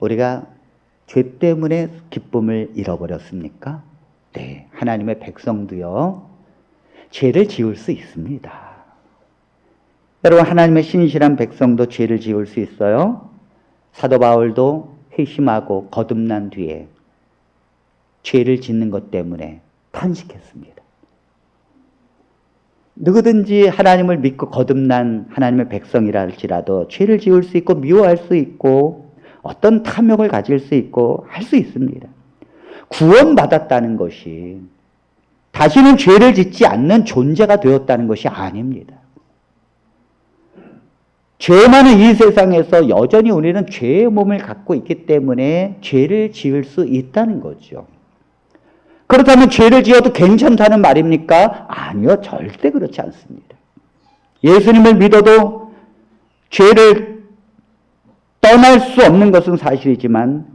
S1: 우리가 죄 때문에 기쁨을 잃어버렸습니까? 네, 하나님의 백성도요, 죄를 지을 수 있습니다. 여러분, 하나님의 신실한 백성도 죄를 지을 수 있어요. 사도 바울도 회심하고 거듭난 뒤에 죄를 짓는 것 때문에 탄식했습니다. 누구든지 하나님을 믿고 거듭난 하나님의 백성이라 할지라도 죄를 지을 수 있고 미워할 수 있고 어떤 탐욕을 가질 수 있고 할 수 있습니다. 구원받았다는 것이 다시는 죄를 짓지 않는 존재가 되었다는 것이 아닙니다. 죄 많은 이 세상에서 여전히 우리는 죄의 몸을 갖고 있기 때문에 죄를 지을 수 있다는 거죠. 그렇다면 죄를 지어도 괜찮다는 말입니까? 아니요, 절대 그렇지 않습니다. 예수님을 믿어도 죄를 떠날 수 없는 것은 사실이지만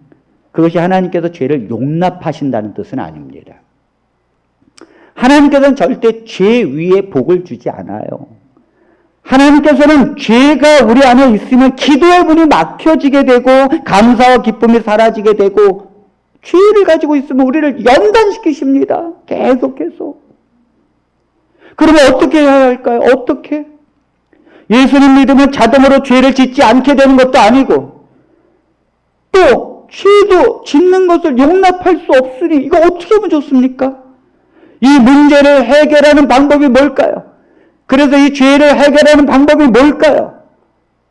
S1: 그것이 하나님께서 죄를 용납하신다는 뜻은 아닙니다. 하나님께서는 절대 죄 위에 복을 주지 않아요. 하나님께서는 죄가 우리 안에 있으면 기도의 문이 막혀지게 되고 감사와 기쁨이 사라지게 되고 죄를 가지고 있으면 우리를 연단시키십니다. 계속해서. 그러면 어떻게 해야 할까요? 어떻게? 예수님 믿으면 자동으로 죄를 짓지 않게 되는 것도 아니고 또 죄도 짓는 것을 용납할 수 없으니 이거 어떻게 하면 좋습니까? 이 문제를 해결하는 방법이 뭘까요? 그래서 이 죄를 해결하는 방법이 뭘까요?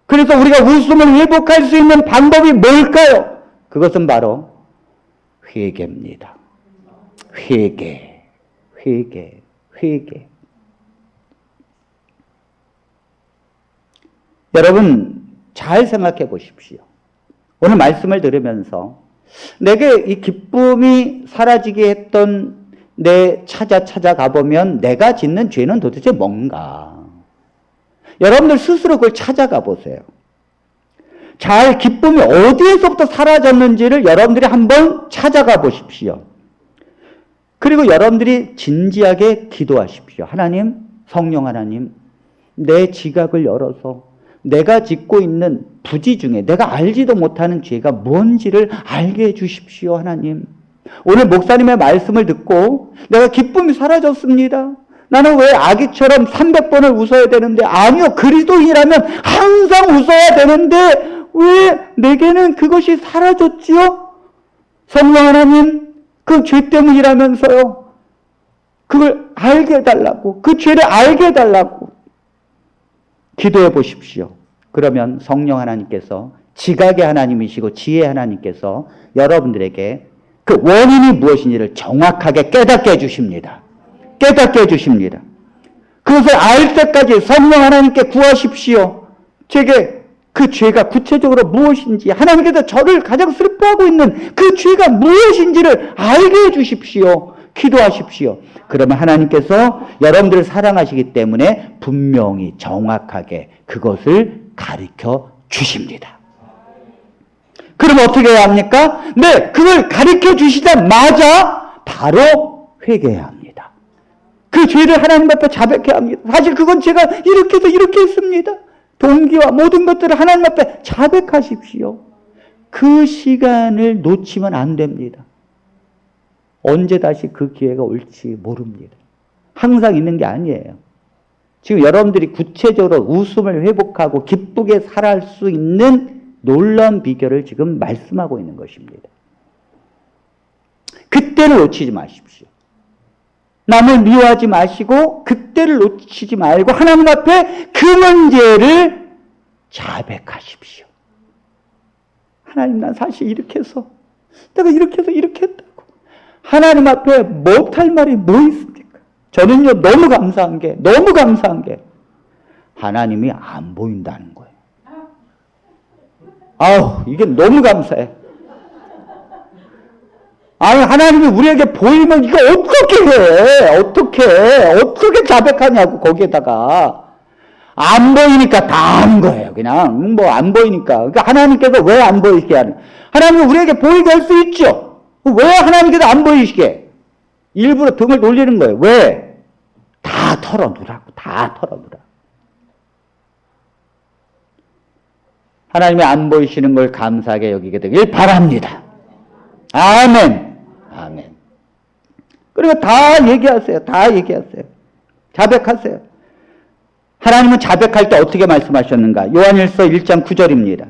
S1: 그래서 우리가 웃음을 회복할 수 있는 방법이 뭘까요? 그것은 바로 회개입니다. 회개. 여러분 잘 생각해 보십시오. 오늘 말씀을 들으면서 내게 이 기쁨이 사라지게 했던 내 찾아가 보면 내가 짓는 죄는 도대체 뭔가? 여러분들 스스로 그걸 찾아가 보세요. 잘 기쁨이 어디에서부터 사라졌는지를 여러분들이 한번 찾아가 보십시오. 그리고 여러분들이 진지하게 기도하십시오. 하나님, 성령 하나님, 내 지각을 열어서 내가 짓고 있는 부지 중에 내가 알지도 못하는 죄가 뭔지를 알게 해주십시오. 하나님, 오늘 목사님의 말씀을 듣고 내가 기쁨이 사라졌습니다. 나는 왜 아기처럼 300번을 웃어야 되는데, 아니요, 그리스도인이라면 항상 웃어야 되는데 왜 내게는 그것이 사라졌지요? 성령 하나님, 그 죄 때문이라면서요. 그걸 알게 해달라고, 그 죄를 알게 해달라고 기도해 보십시오. 그러면 성령 하나님께서, 지각의 하나님이시고 지혜의 하나님께서 여러분들에게 그 원인이 무엇인지를 정확하게 깨닫게 해주십니다. 깨닫게 해주십니다. 그것을 알 때까지 성령 하나님께 구하십시오. 제게 그 죄가 구체적으로 무엇인지, 하나님께서 저를 가장 슬퍼하고 있는 그 죄가 무엇인지를 알게 해주십시오. 기도하십시오. 그러면 하나님께서 여러분들을 사랑하시기 때문에 분명히 정확하게 그것을 가르쳐 주십니다. 그럼 어떻게 해야 합니까? 네, 그걸 가르쳐 주시자마자 바로 회개해야 합니다. 그 죄를 하나님 앞에 자백해야 합니다. 사실 그건 제가 이렇게 해서 이렇게 했습니다. 동기와 모든 것들을 하나님 앞에 자백하십시오. 그 시간을 놓치면 안 됩니다. 언제 다시 그 기회가 올지 모릅니다. 항상 있는 게 아니에요. 지금 여러분들이 구체적으로 웃음을 회복하고 기쁘게 살아갈 수 있는 놀라운 비결을 지금 말씀하고 있는 것입니다. 그때를 놓치지 마십시오. 남을 미워하지 마시고 그때를 놓치지 말고 하나님 앞에 그 문제를 자백하십시오. 하나님, 난 사실 이렇게 해서, 내가 이렇게 해서 이렇게 했다고. 하나님 앞에 못할 말이 뭐 있습니까? 저는요, 너무 감사한 게 하나님이 안 보인다는 거예요. 아우, 이게 너무 감사해. 아니, 하나님이 우리에게 보이면 이거 어떻게 해? 어떻게 자백하냐고, 거기에다가. 안 보이니까 다 한 거예요. 그냥, 뭐, 안 보이니까. 그러니까 하나님께서 왜 안 보이게 하는? 하나님은 우리에게 보이게 할 수 있죠. 왜 하나님께서 안 보이시게? 일부러 등을 돌리는 거예요. 왜? 다 털어놓으라고, 다 털어놓으라. 하나님이 안 보이시는 걸 감사하게 여기게 되길 바랍니다. 아멘. 아멘. 그리고 다 얘기하세요. 자백하세요. 하나님은 자백할 때 어떻게 말씀하셨는가? 요한일서 1장 9절입니다.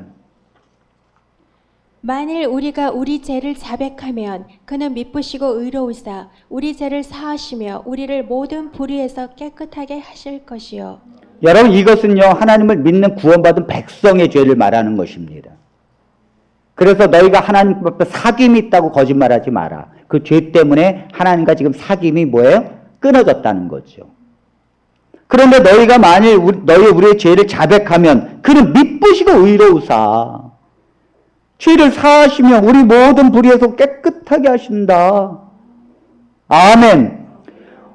S2: 만일 우리가 우리 죄를 자백하면 그는 미쁘시고 의로우사 우리 죄를 사하시며 우리를 모든 불의에서 깨끗하게 하실 것이요.
S1: 여러분, 이것은요, 하나님을 믿는 구원받은 백성의 죄를 말하는 것입니다. 그래서 너희가 하나님 앞에 사귐이 있다고 거짓말하지 마라. 그 죄 때문에 하나님과 지금 사귐이 뭐예요? 끊어졌다는 거죠. 그런데 너희가 만일 우리의 죄를 자백하면 그는 미쁘시고 의로우사 죄를 사하시며 우리 모든 불의에서 깨끗하게 하신다. 아멘.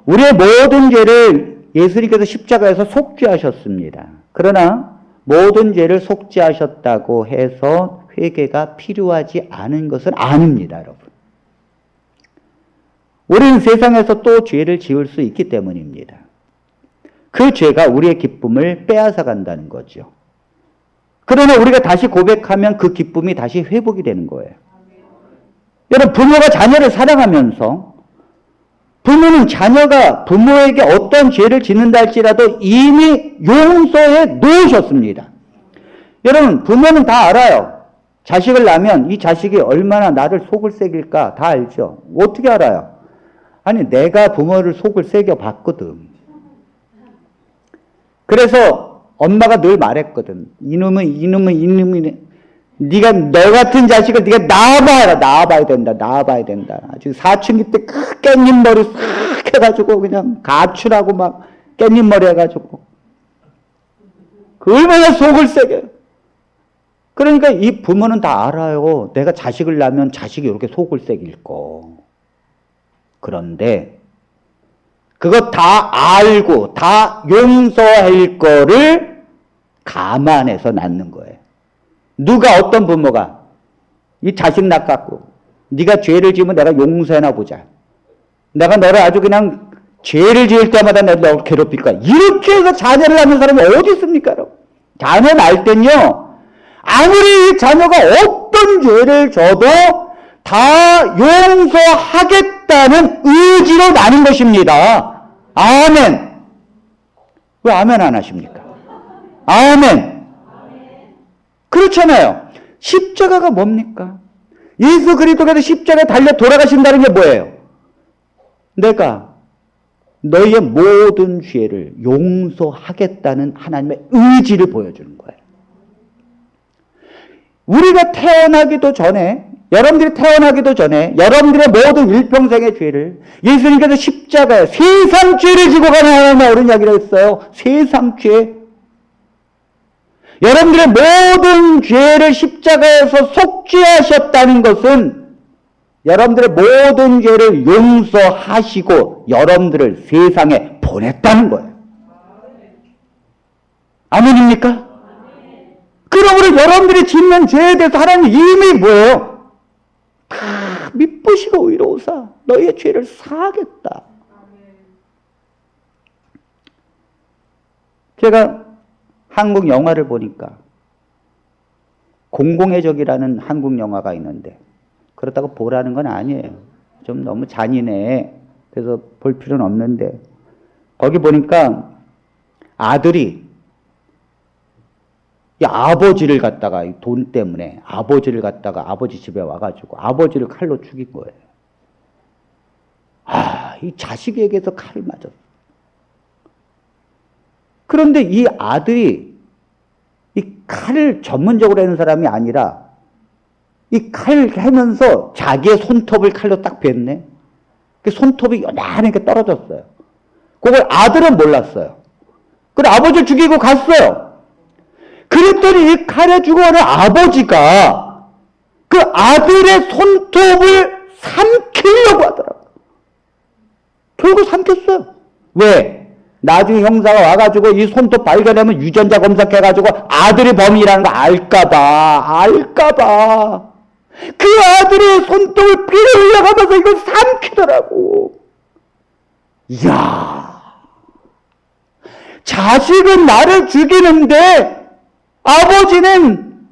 S1: 우리의 모든 죄를 예수님께서 십자가에서 속죄하셨습니다. 그러나 모든 죄를 속죄하셨다고 해서 회개가 필요하지 않은 것은 아닙니다, 여러분. 우리는 세상에서 또 죄를 지을 수 있기 때문입니다. 그 죄가 우리의 기쁨을 빼앗아 간다는 거죠. 그러나 우리가 다시 고백하면 그 기쁨이 다시 회복이 되는 거예요. 여러분, 부모가 자녀를 사랑하면서 부모는 자녀가 부모에게 어떤 죄를 짓는다 할지라도 이미 용서해 놓으셨습니다. 여러분, 부모는 다 알아요. 자식을 낳으면 이 자식이 얼마나 나를 속을 새길까 다 알죠. 어떻게 알아요? 아니, 내가 부모를 속을 새겨 봤거든. 그래서 엄마가 늘 말했거든. 이놈은 네가 너 같은 자식을 네가 낳아봐야 된다. 아주 사춘기 때 크 깻잎 머리 싹 해가지고 그냥 가출하고 막 깻잎 머리 해가지고 그 얼마나 속을 새겨요. 그러니까 이 부모는 다 알아요. 내가 자식을 낳으면 자식이 이렇게 속을 새길 거. 그런데 그거 다 알고 다 용서할 거를 감안해서 낳는 거예요. 누가 어떤 부모가 이 자식 낳았고 네가 죄를 지으면 내가 용서해나 보자. 내가 너를 아주 그냥 죄를 지을 때마다 내가 너를 괴롭힐 거야. 이렇게 해서 자녀를 낳는 사람이 어디 있습니까? 자녀 낳을 땐요. 아무리 이 자녀가 어떤 죄를 져도 다 용서하겠다는 의지로 나는 것입니다. 아멘. 왜 아멘 안 하십니까? 아멘. 그렇잖아요. 십자가가 뭡니까? 예수 그리스도께서 십자가에 달려 돌아가신다는 게 뭐예요? 내가 너희의 모든 죄를 용서하겠다는 하나님의 의지를 보여주는 거예요. 우리가 태어나기도 전에, 여러분들이 태어나기도 전에 여러분들의 모든 일평생의 죄를 예수님께서 십자가에 세상 죄를 지고 가는 하나님의 어른 이야기를 했어요. 세상 죄. 여러분들의 모든 죄를 십자가에서 속죄하셨다는 것은 여러분들의 모든 죄를 용서하시고 여러분들을 세상에 보냈다는 거예요. 아멘입니까? 그러므로 여러분들이 짓는 죄에 대해서 하나님 이미 뭐예요? 다 미쁘시고 의로우사 너희의 죄를 사하겠다. 제가 한국 영화를 보니까 공공의 적이라는 한국 영화가 있는데 그렇다고 보라는 건 아니에요. 좀 너무 잔인해. 그래서 볼 필요는 없는데 거기 보니까 아들이 이 아버지를 갖다가 돈 때문에 아버지를 갖다가 아버지 집에 와가지고 아버지를 칼로 죽인 거예요. 이 자식에게서 칼을 맞았어. 그런데 이 아들이 이 칼을 전문적으로 하는 사람이 아니라 이 칼을 하면서 자기의 손톱을 칼로 딱 뱉네. 그 손톱이 요만하게 떨어졌어요. 그걸 아들은 몰랐어요. 그래 아버지를 죽이고 갔어요. 그랬더니 이 칼에 죽어가는 아버지가 그 아들의 손톱을 삼키려고 하더라고요. 결국 삼켰어요. 왜? 나중에 형사가 와가지고 이 손톱 발견하면 유전자 검사해가지고 아들이 범인이라는 거 알까봐. 그 아들의 손톱을 피를 흘려가면서 이걸 삼키더라고. 이야. 자식은 나를 죽이는데 아버지는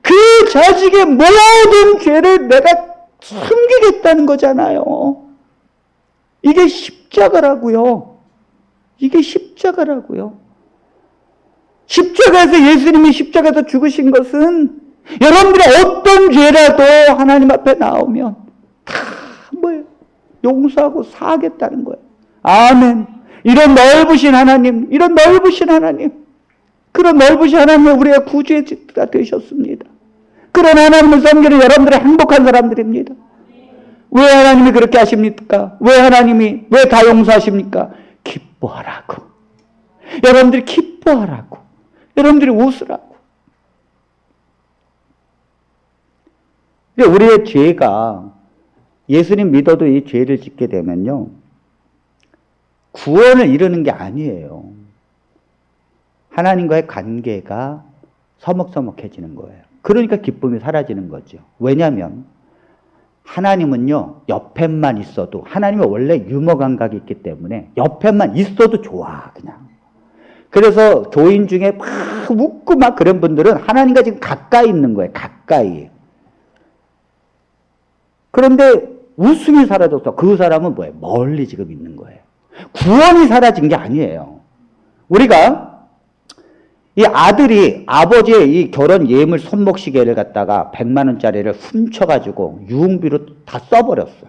S1: 그 자식의 모든 죄를 내가 숨기겠다는 거잖아요. 이게 십자가라고요. 이게 십자가라고요. 십자가에서 예수님이 십자가에서 죽으신 것은 여러분들의 어떤 죄라도 하나님 앞에 나오면 다 뭐예요? 용서하고 사하겠다는 거예요. 아멘. 이런 넓으신 하나님, 그런 넓으신 하나님은 우리의 구주가 되셨습니다. 그런 하나님을 섬기는 여러분들은 행복한 사람들입니다. 왜 하나님이 그렇게 하십니까? 왜 다 용서하십니까? 기뻐하라고. 여러분들이 기뻐하라고. 여러분들이 웃으라고. 우리의 죄가 예수님 믿어도 이 죄를 짓게 되면요, 구원을 이루는 게 아니에요. 하나님과의 관계가 서먹서먹해지는 거예요. 그러니까 기쁨이 사라지는 거죠. 왜냐하면 하나님은요, 옆에만 있어도, 하나님은 원래 유머 감각이 있기 때문에 옆에만 있어도 좋아, 그냥. 그래서 교인 중에 막 웃고 막 그런 분들은 하나님과 지금 가까이 있는 거예요. 가까이. 그런데 웃음이 사라졌어. 그 사람은 뭐예요? 멀리 지금 있는 거예요. 구원이 사라진 게 아니에요. 우리가 이 아들이 아버지의 이 결혼 예물 손목시계를 갖다가 100만 원짜리를 훔쳐가지고 유흥비로 다 써버렸어.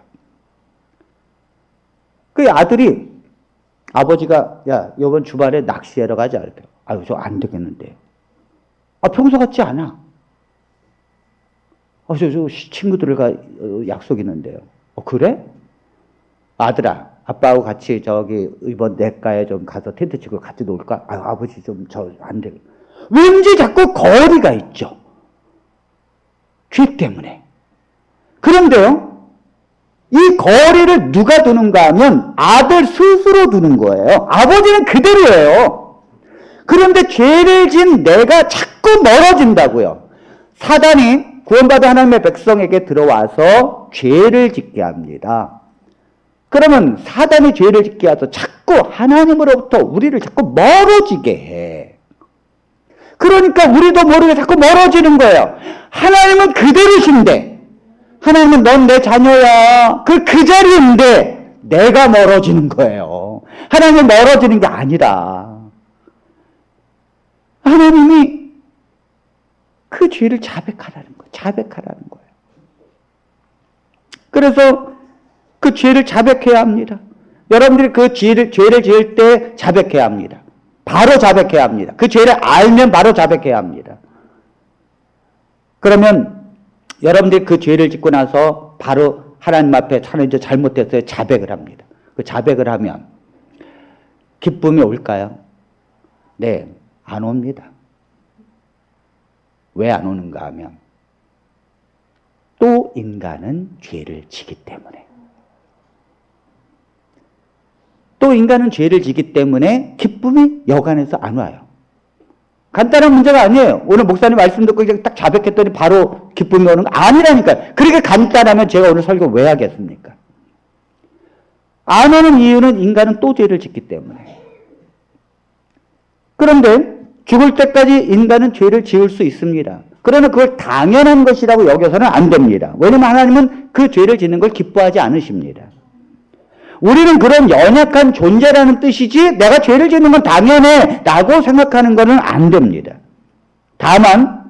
S1: 그 아들이 아버지가 야 이번 주말에 낚시하러 가자. 이렇게. 아유 저 안 되겠는데. 아 평소 같지 않아. 저 친구들과 약속 있는데요. 그래? 아들아, 아빠하고 같이 저기 이번 냇가에 좀 가서 텐트 치고 같이 놀까? 아버지 좀 저 안 돼. 왠지 자꾸 거리가 있죠. 죄 때문에. 그런데요, 이 거리를 누가 두는가 하면 아들 스스로 두는 거예요. 아버지는 그대로예요. 그런데 죄를 진 내가 자꾸 멀어진다고요. 사단이 구원받은 하나님의 백성에게 들어와서 죄를 짓게 합니다. 그러면 사단이 죄를 짓게 해서 자꾸 하나님으로부터 우리를 자꾸 멀어지게 해. 그러니까 우리도 모르게 자꾸 멀어지는 거예요. 하나님은 그대로신데, 하나님은 넌 내 자녀야. 그 자리인데 내가 멀어지는 거예요. 하나님은 멀어지는 게 아니라 하나님이 그 죄를 자백하라는 거예요. 자백하라는 거예요. 그래서 그 죄를 자백해야 합니다. 여러분들이 그 죄를 지을 때 자백해야 합니다. 바로 자백해야 합니다. 그 죄를 알면 바로 자백해야 합니다. 그러면 여러분들이 그 죄를 짓고 나서 바로 하나님 앞에 하나님 저 잘못했어요. 자백을 합니다. 그 자백을 하면 기쁨이 올까요? 네, 안 옵니다. 왜 안 오는가 하면 또 인간은 죄를 지기 때문에. 또 인간은 죄를 지기 때문에 기쁨이 여간해서 안 와요. 간단한 문제가 아니에요. 오늘 목사님 말씀 듣고 그냥 딱 자백했더니 바로 기쁨이 오는 거 아니라니까요. 그렇게 간단하면 제가 오늘 설교 왜 하겠습니까? 안 오는 이유는 인간은 또 죄를 짓기 때문에. 그런데 죽을 때까지 인간은 죄를 지을 수 있습니다. 그러나 그걸 당연한 것이라고 여겨서는 안 됩니다. 왜냐하면 하나님은 그 죄를 짓는 걸 기뻐하지 않으십니다. 우리는 그런 연약한 존재라는 뜻이지 내가 죄를 짓는 건 당연해 라고 생각하는 것은 안 됩니다. 다만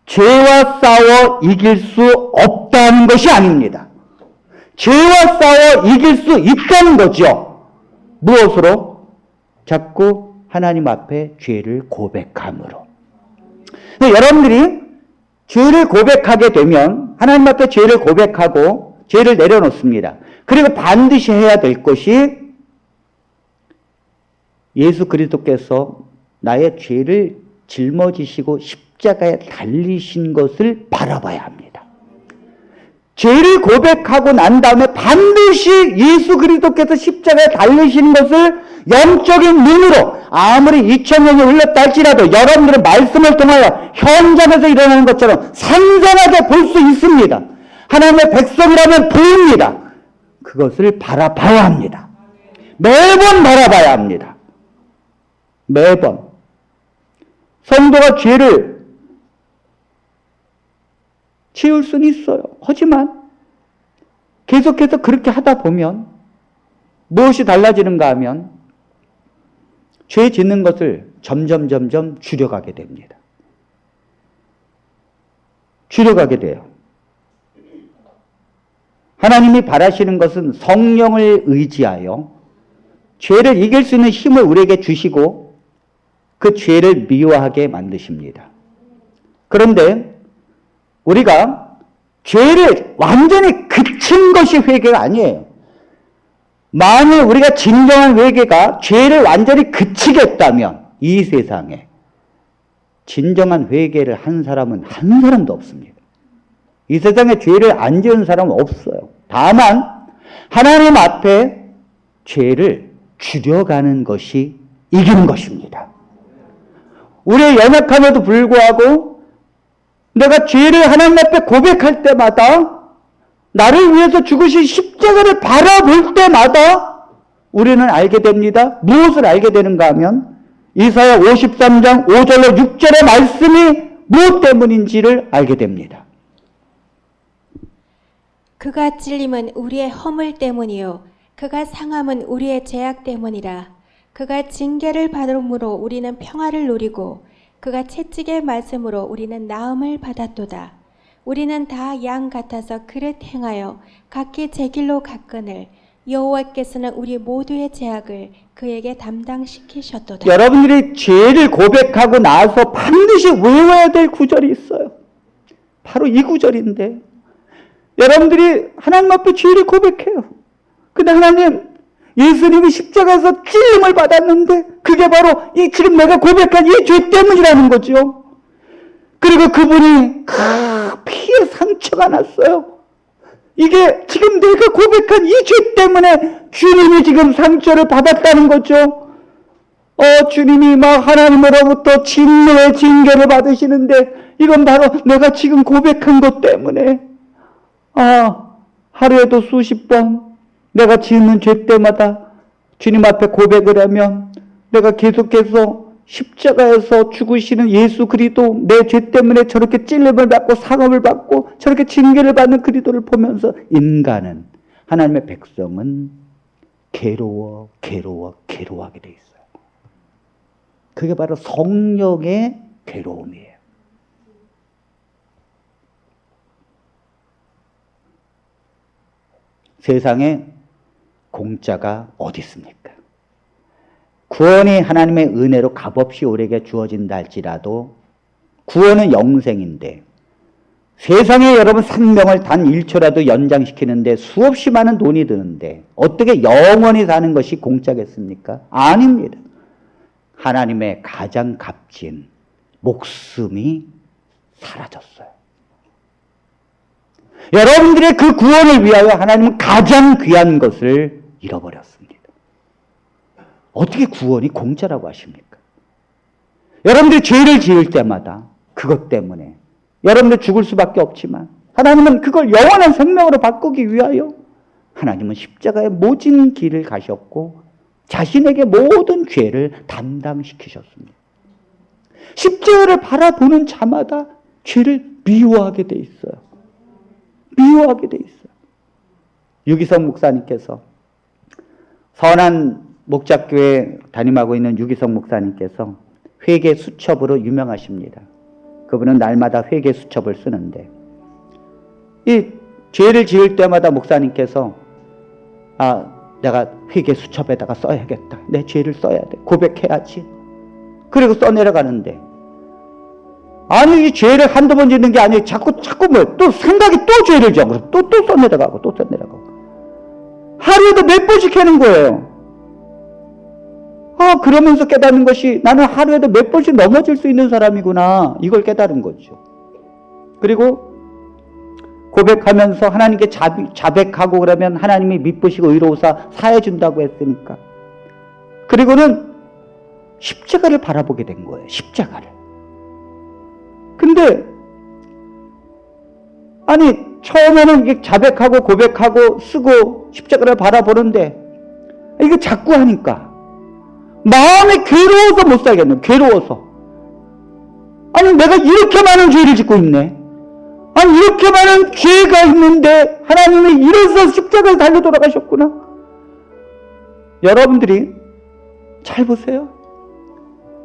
S1: 죄와 싸워 이길 수 없다는 것이 아닙니다. 죄와 싸워 이길 수 있다는 거죠. 무엇으로? 자꾸 하나님 앞에 죄를 고백함으로. 여러분들이 죄를 고백하게 되면 하나님 앞에 죄를 고백하고 죄를 내려놓습니다. 그리고 반드시 해야 될 것이 예수 그리스도께서 나의 죄를 짊어지시고 십자가에 달리신 것을 바라봐야 합니다. 죄를 고백하고 난 다음에 반드시 예수 그리스도께서 십자가에 달리신 것을 영적인 눈으로 아무리 2000년이 흘렀다 할지라도 여러분들의 말씀을 통하여 현장에서 일어나는 것처럼 산산하게 볼 수 있습니다. 하나님의 백성이라면 보입니다. 그것을 바라봐야 합니다. 매번 바라봐야 합니다. 매번. 성도가 죄를 지을 수는 있어요. 하지만 계속해서 그렇게 하다 보면 무엇이 달라지는가 하면 죄 짓는 것을 점점 줄여가게 됩니다. 줄여가게 돼요. 하나님이 바라시는 것은 성령을 의지하여 죄를 이길 수 있는 힘을 우리에게 주시고 그 죄를 미워하게 만드십니다. 그런데 우리가 죄를 완전히 그친 것이 회개가 아니에요. 만일 우리가 진정한 회개가 죄를 완전히 그치겠다면 이 세상에 진정한 회개를 한 사람은 한 사람도 없습니다. 이 세상에 죄를 안 지은 사람은 없어요. 다만 하나님 앞에 죄를 줄여가는 것이 이기는 것입니다. 우리의 연약함에도 불구하고 내가 죄를 하나님 앞에 고백할 때마다, 나를 위해서 죽으신 십자가를 바라볼 때마다 우리는 알게 됩니다. 무엇을 알게 되는가 하면 이사야 53장 5절로 6절의 말씀이 무엇 때문인지를 알게 됩니다.
S2: 그가 찔림은 우리의 허물 때문이요 그가 상함은 우리의 죄악 때문이라. 그가 징계를 받음으로 우리는 평화를 누리고 그가 채찍의 말씀으로 우리는 나음을 받았도다. 우리는 다 양 같아서 그릇 행하여 각기 제 길로 갔거늘 여호와께서는 우리 모두의 죄악을 그에게 담당시키셨도다.
S1: 여러분들이 죄를 고백하고 나서 반드시 외워야 될 구절이 있어요. 바로 이 구절인데, 여러분들이 하나님 앞에 죄를 고백해요. 근데 하나님, 예수님이 십자가에서 찔림을 받았는데 그게 바로 이 지금 내가 고백한 이 죄 때문이라는 거죠. 그리고 그분이 피에 상처가 났어요. 이게 지금 내가 고백한 이 죄 때문에 주님이 지금 상처를 받았다는 거죠. 주님이 막 하나님으로부터 진노의 징계를 받으시는데 이건 바로 내가 지금 고백한 것 때문에, 하루에도 수십 번 내가 짓는 죄 때마다 주님 앞에 고백을 하면 내가 계속해서 십자가에서 죽으시는 예수 그리스도, 내 죄 때문에 저렇게 찔림을 받고 상함을 받고 저렇게 징계를 받는 그리스도를 보면서 인간은, 하나님의 백성은 괴로워하게 돼 있어요. 그게 바로 성령의 괴로움이에요. 세상에 공짜가 어디 있습니까? 구원이 하나님의 은혜로 값없이 우리에게 주어진다 할지라도 구원은 영생인데, 세상에 여러분 생명을 단 1초라도 연장시키는데 수없이 많은 돈이 드는데 어떻게 영원히 사는 것이 공짜겠습니까? 아닙니다. 하나님의 가장 값진 목숨이 사라졌어요. 여러분들의 그 구원을 위하여 하나님은 가장 귀한 것을 잃어버렸습니다. 어떻게 구원이 공짜라고 하십니까? 여러분들이 죄를 지을 때마다 그것 때문에 여러분들 죽을 수밖에 없지만 하나님은 그걸 영원한 생명으로 바꾸기 위하여 하나님은 십자가의 모진 길을 가셨고 자신에게 모든 죄를 담당시키셨습니다. 십자가를 바라보는 자마다 죄를 미워하게 돼 있어요. 미워하게 돼 있어요. 유기성 목사님께서, 선한 목자교회 담임하고 있는 유기성 목사님께서 회개 수첩으로 유명하십니다. 그분은 날마다 회개 수첩을 쓰는데, 이 죄를 지을 때마다 목사님께서 내가 회개 수첩에다가 써야겠다. 내 죄를 써야 돼. 고백해야지. 그리고 써내려가는데, 아니 이 죄를 한두 번 짓는 게 아니에요. 자꾸 또 생각이 또 죄를 지어. 또 써내려가고 또 써내려가고. 하루에도 몇 번씩 하는 거예요. 그러면서 깨닫는 것이 나는 하루에도 몇 번씩 넘어질 수 있는 사람이구나. 이걸 깨달은 거죠. 그리고 고백하면서 하나님께 자백하고 그러면 하나님이 미쁘시고 의로우사 사해 준다고 했으니까. 그리고는 십자가를 바라보게 된 거예요. 십자가를. 근데 아니 처음에는 이게 자백하고 고백하고 쓰고 십자가를 바라보는데 이거 자꾸 하니까 마음이 괴로워서 못 살겠네. 괴로워서. 아니 내가 이렇게 많은 죄를 짓고 있네. 아니 이렇게 많은 죄가 있는데 하나님이 이래서 십자가에 달려 돌아가셨구나. 여러분들이 잘 보세요.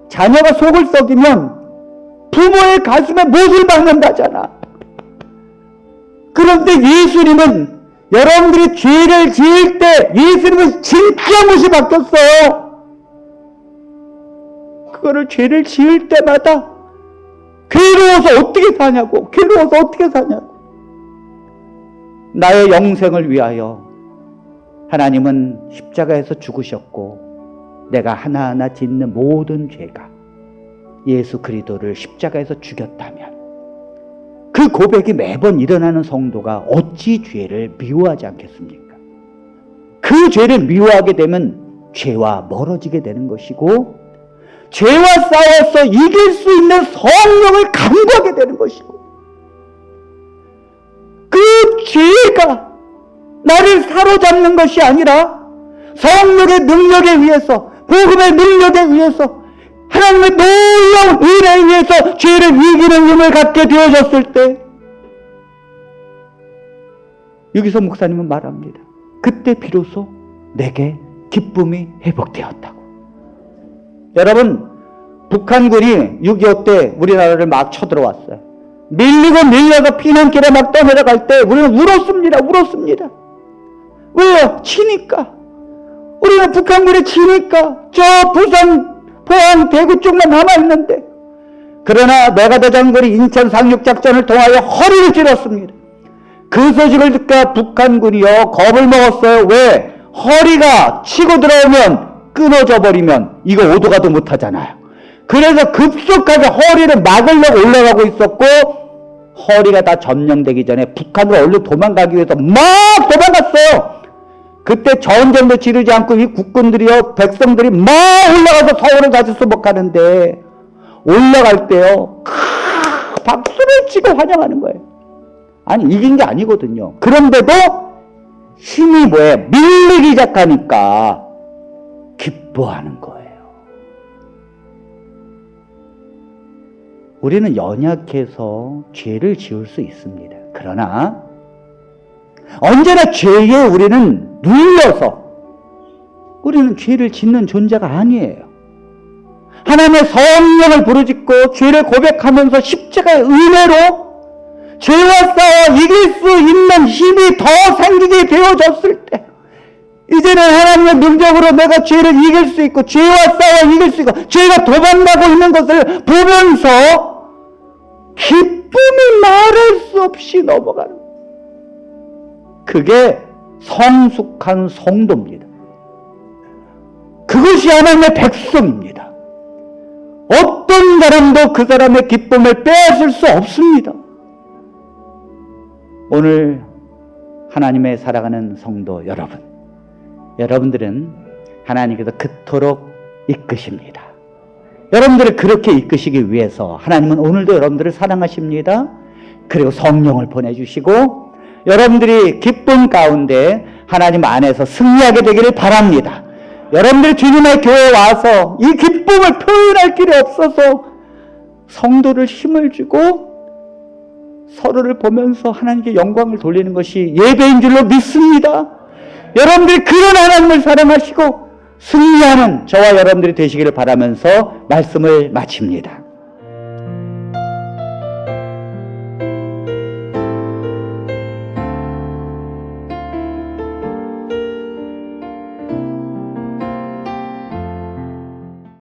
S1: 자녀가 속을 썩이면 부모의 가슴에 못을 박는다잖아. 그런데 예수님은, 여러분들이 죄를 지을 때 예수님은 진짜 못이 바뀌었어요. 그거를 죄를 지을 때마다 괴로워서 어떻게 사냐고. 괴로워서 어떻게 사냐고. 나의 영생을 위하여 하나님은 십자가에서 죽으셨고 내가 하나하나 짓는 모든 죄가 예수 그리스도를 십자가에서 죽였다면 그 고백이 매번 일어나는 성도가 어찌 죄를 미워하지 않겠습니까? 그 죄를 미워하게 되면 죄와 멀어지게 되는 것이고 죄와 싸워서 이길 수 있는 성령을 간구하게 되는 것이고 그 죄가 나를 사로잡는 것이 아니라 성령의 능력에 의해서 복음의 능력에 의해서 하나님의 놀라운 은혜에 의해서 죄를 이기는 힘을 갖게 되어졌을 때 여기서 목사님은 말합니다. 그때 비로소 내게 기쁨이 회복되었다고. 여러분, 북한군이 6.25 때 우리나라를 막 쳐들어왔어요. 밀리고 밀려서 피난길에 막 떠내려갈 때 우리는 울었습니다. 왜요? 치니까. 우리는 북한군이 치니까 저 부산, 포항, 대구 쪽만 남아있는데 그러나 메가대장군이 인천 상륙작전을 통하여 허리를 찔렀습니다. 그 소식을 듣고 북한군이요 겁을 먹었어요. 왜? 허리가 치고 들어오면 끊어져 버리면 이거 오도 가도 못하잖아요. 그래서 급속하게 허리를 막으려고 올라가고 있었고 허리가 다 점령되기 전에 북한으로 얼른 도망가기 위해서 막 도망갔어요. 그때 전쟁도 지르지 않고 이 국군들이요 백성들이 막 올라가서 서울을 다시 수복하는데 올라갈 때요 박수를 치고 환영하는 거예요. 아니 이긴 게 아니거든요. 그런데도 힘이 뭐예요? 밀리기 시작하니까 기뻐하는 거예요. 우리는 연약해서 죄를 지을 수 있습니다. 그러나 언제나 죄에 우리는 눌려서 우리는 죄를 짓는 존재가 아니에요. 하나님의 성령을 부르짖고 죄를 고백하면서 십자가의 은혜로 죄와 싸워 이길 수 있는 힘이 더 생기게 되어졌을 때 이제는 하나님의 능력으로 내가 죄를 이길 수 있고 죄와 싸워 이길 수 있고 죄가 도망가고 있는 것을 보면서 기쁨이 말할 수 없이 넘어가는 거예요. 그게 성숙한 성도입니다. 그것이 하나님의 백성입니다. 어떤 사람도 그 사람의 기쁨을 빼앗을 수 없습니다. 오늘 하나님의 사랑하는 성도 여러분, 여러분들은 하나님께서 그토록 이끄십니다. 여러분들을 그렇게 이끄시기 위해서 하나님은 오늘도 여러분들을 사랑하십니다. 그리고 성령을 보내주시고 여러분들이 기쁨 가운데 하나님 안에서 승리하게 되기를 바랍니다. 여러분들이 주님의 교회에 와서 이 기쁨을 표현할 길이 없어서 성도를 힘을 주고 서로를 보면서 하나님께 영광을 돌리는 것이 예배인 줄로 믿습니다. 여러분들이 그런 하나님을 사랑하시고 승리하는 저와 여러분들이 되시기를 바라면서 말씀을 마칩니다.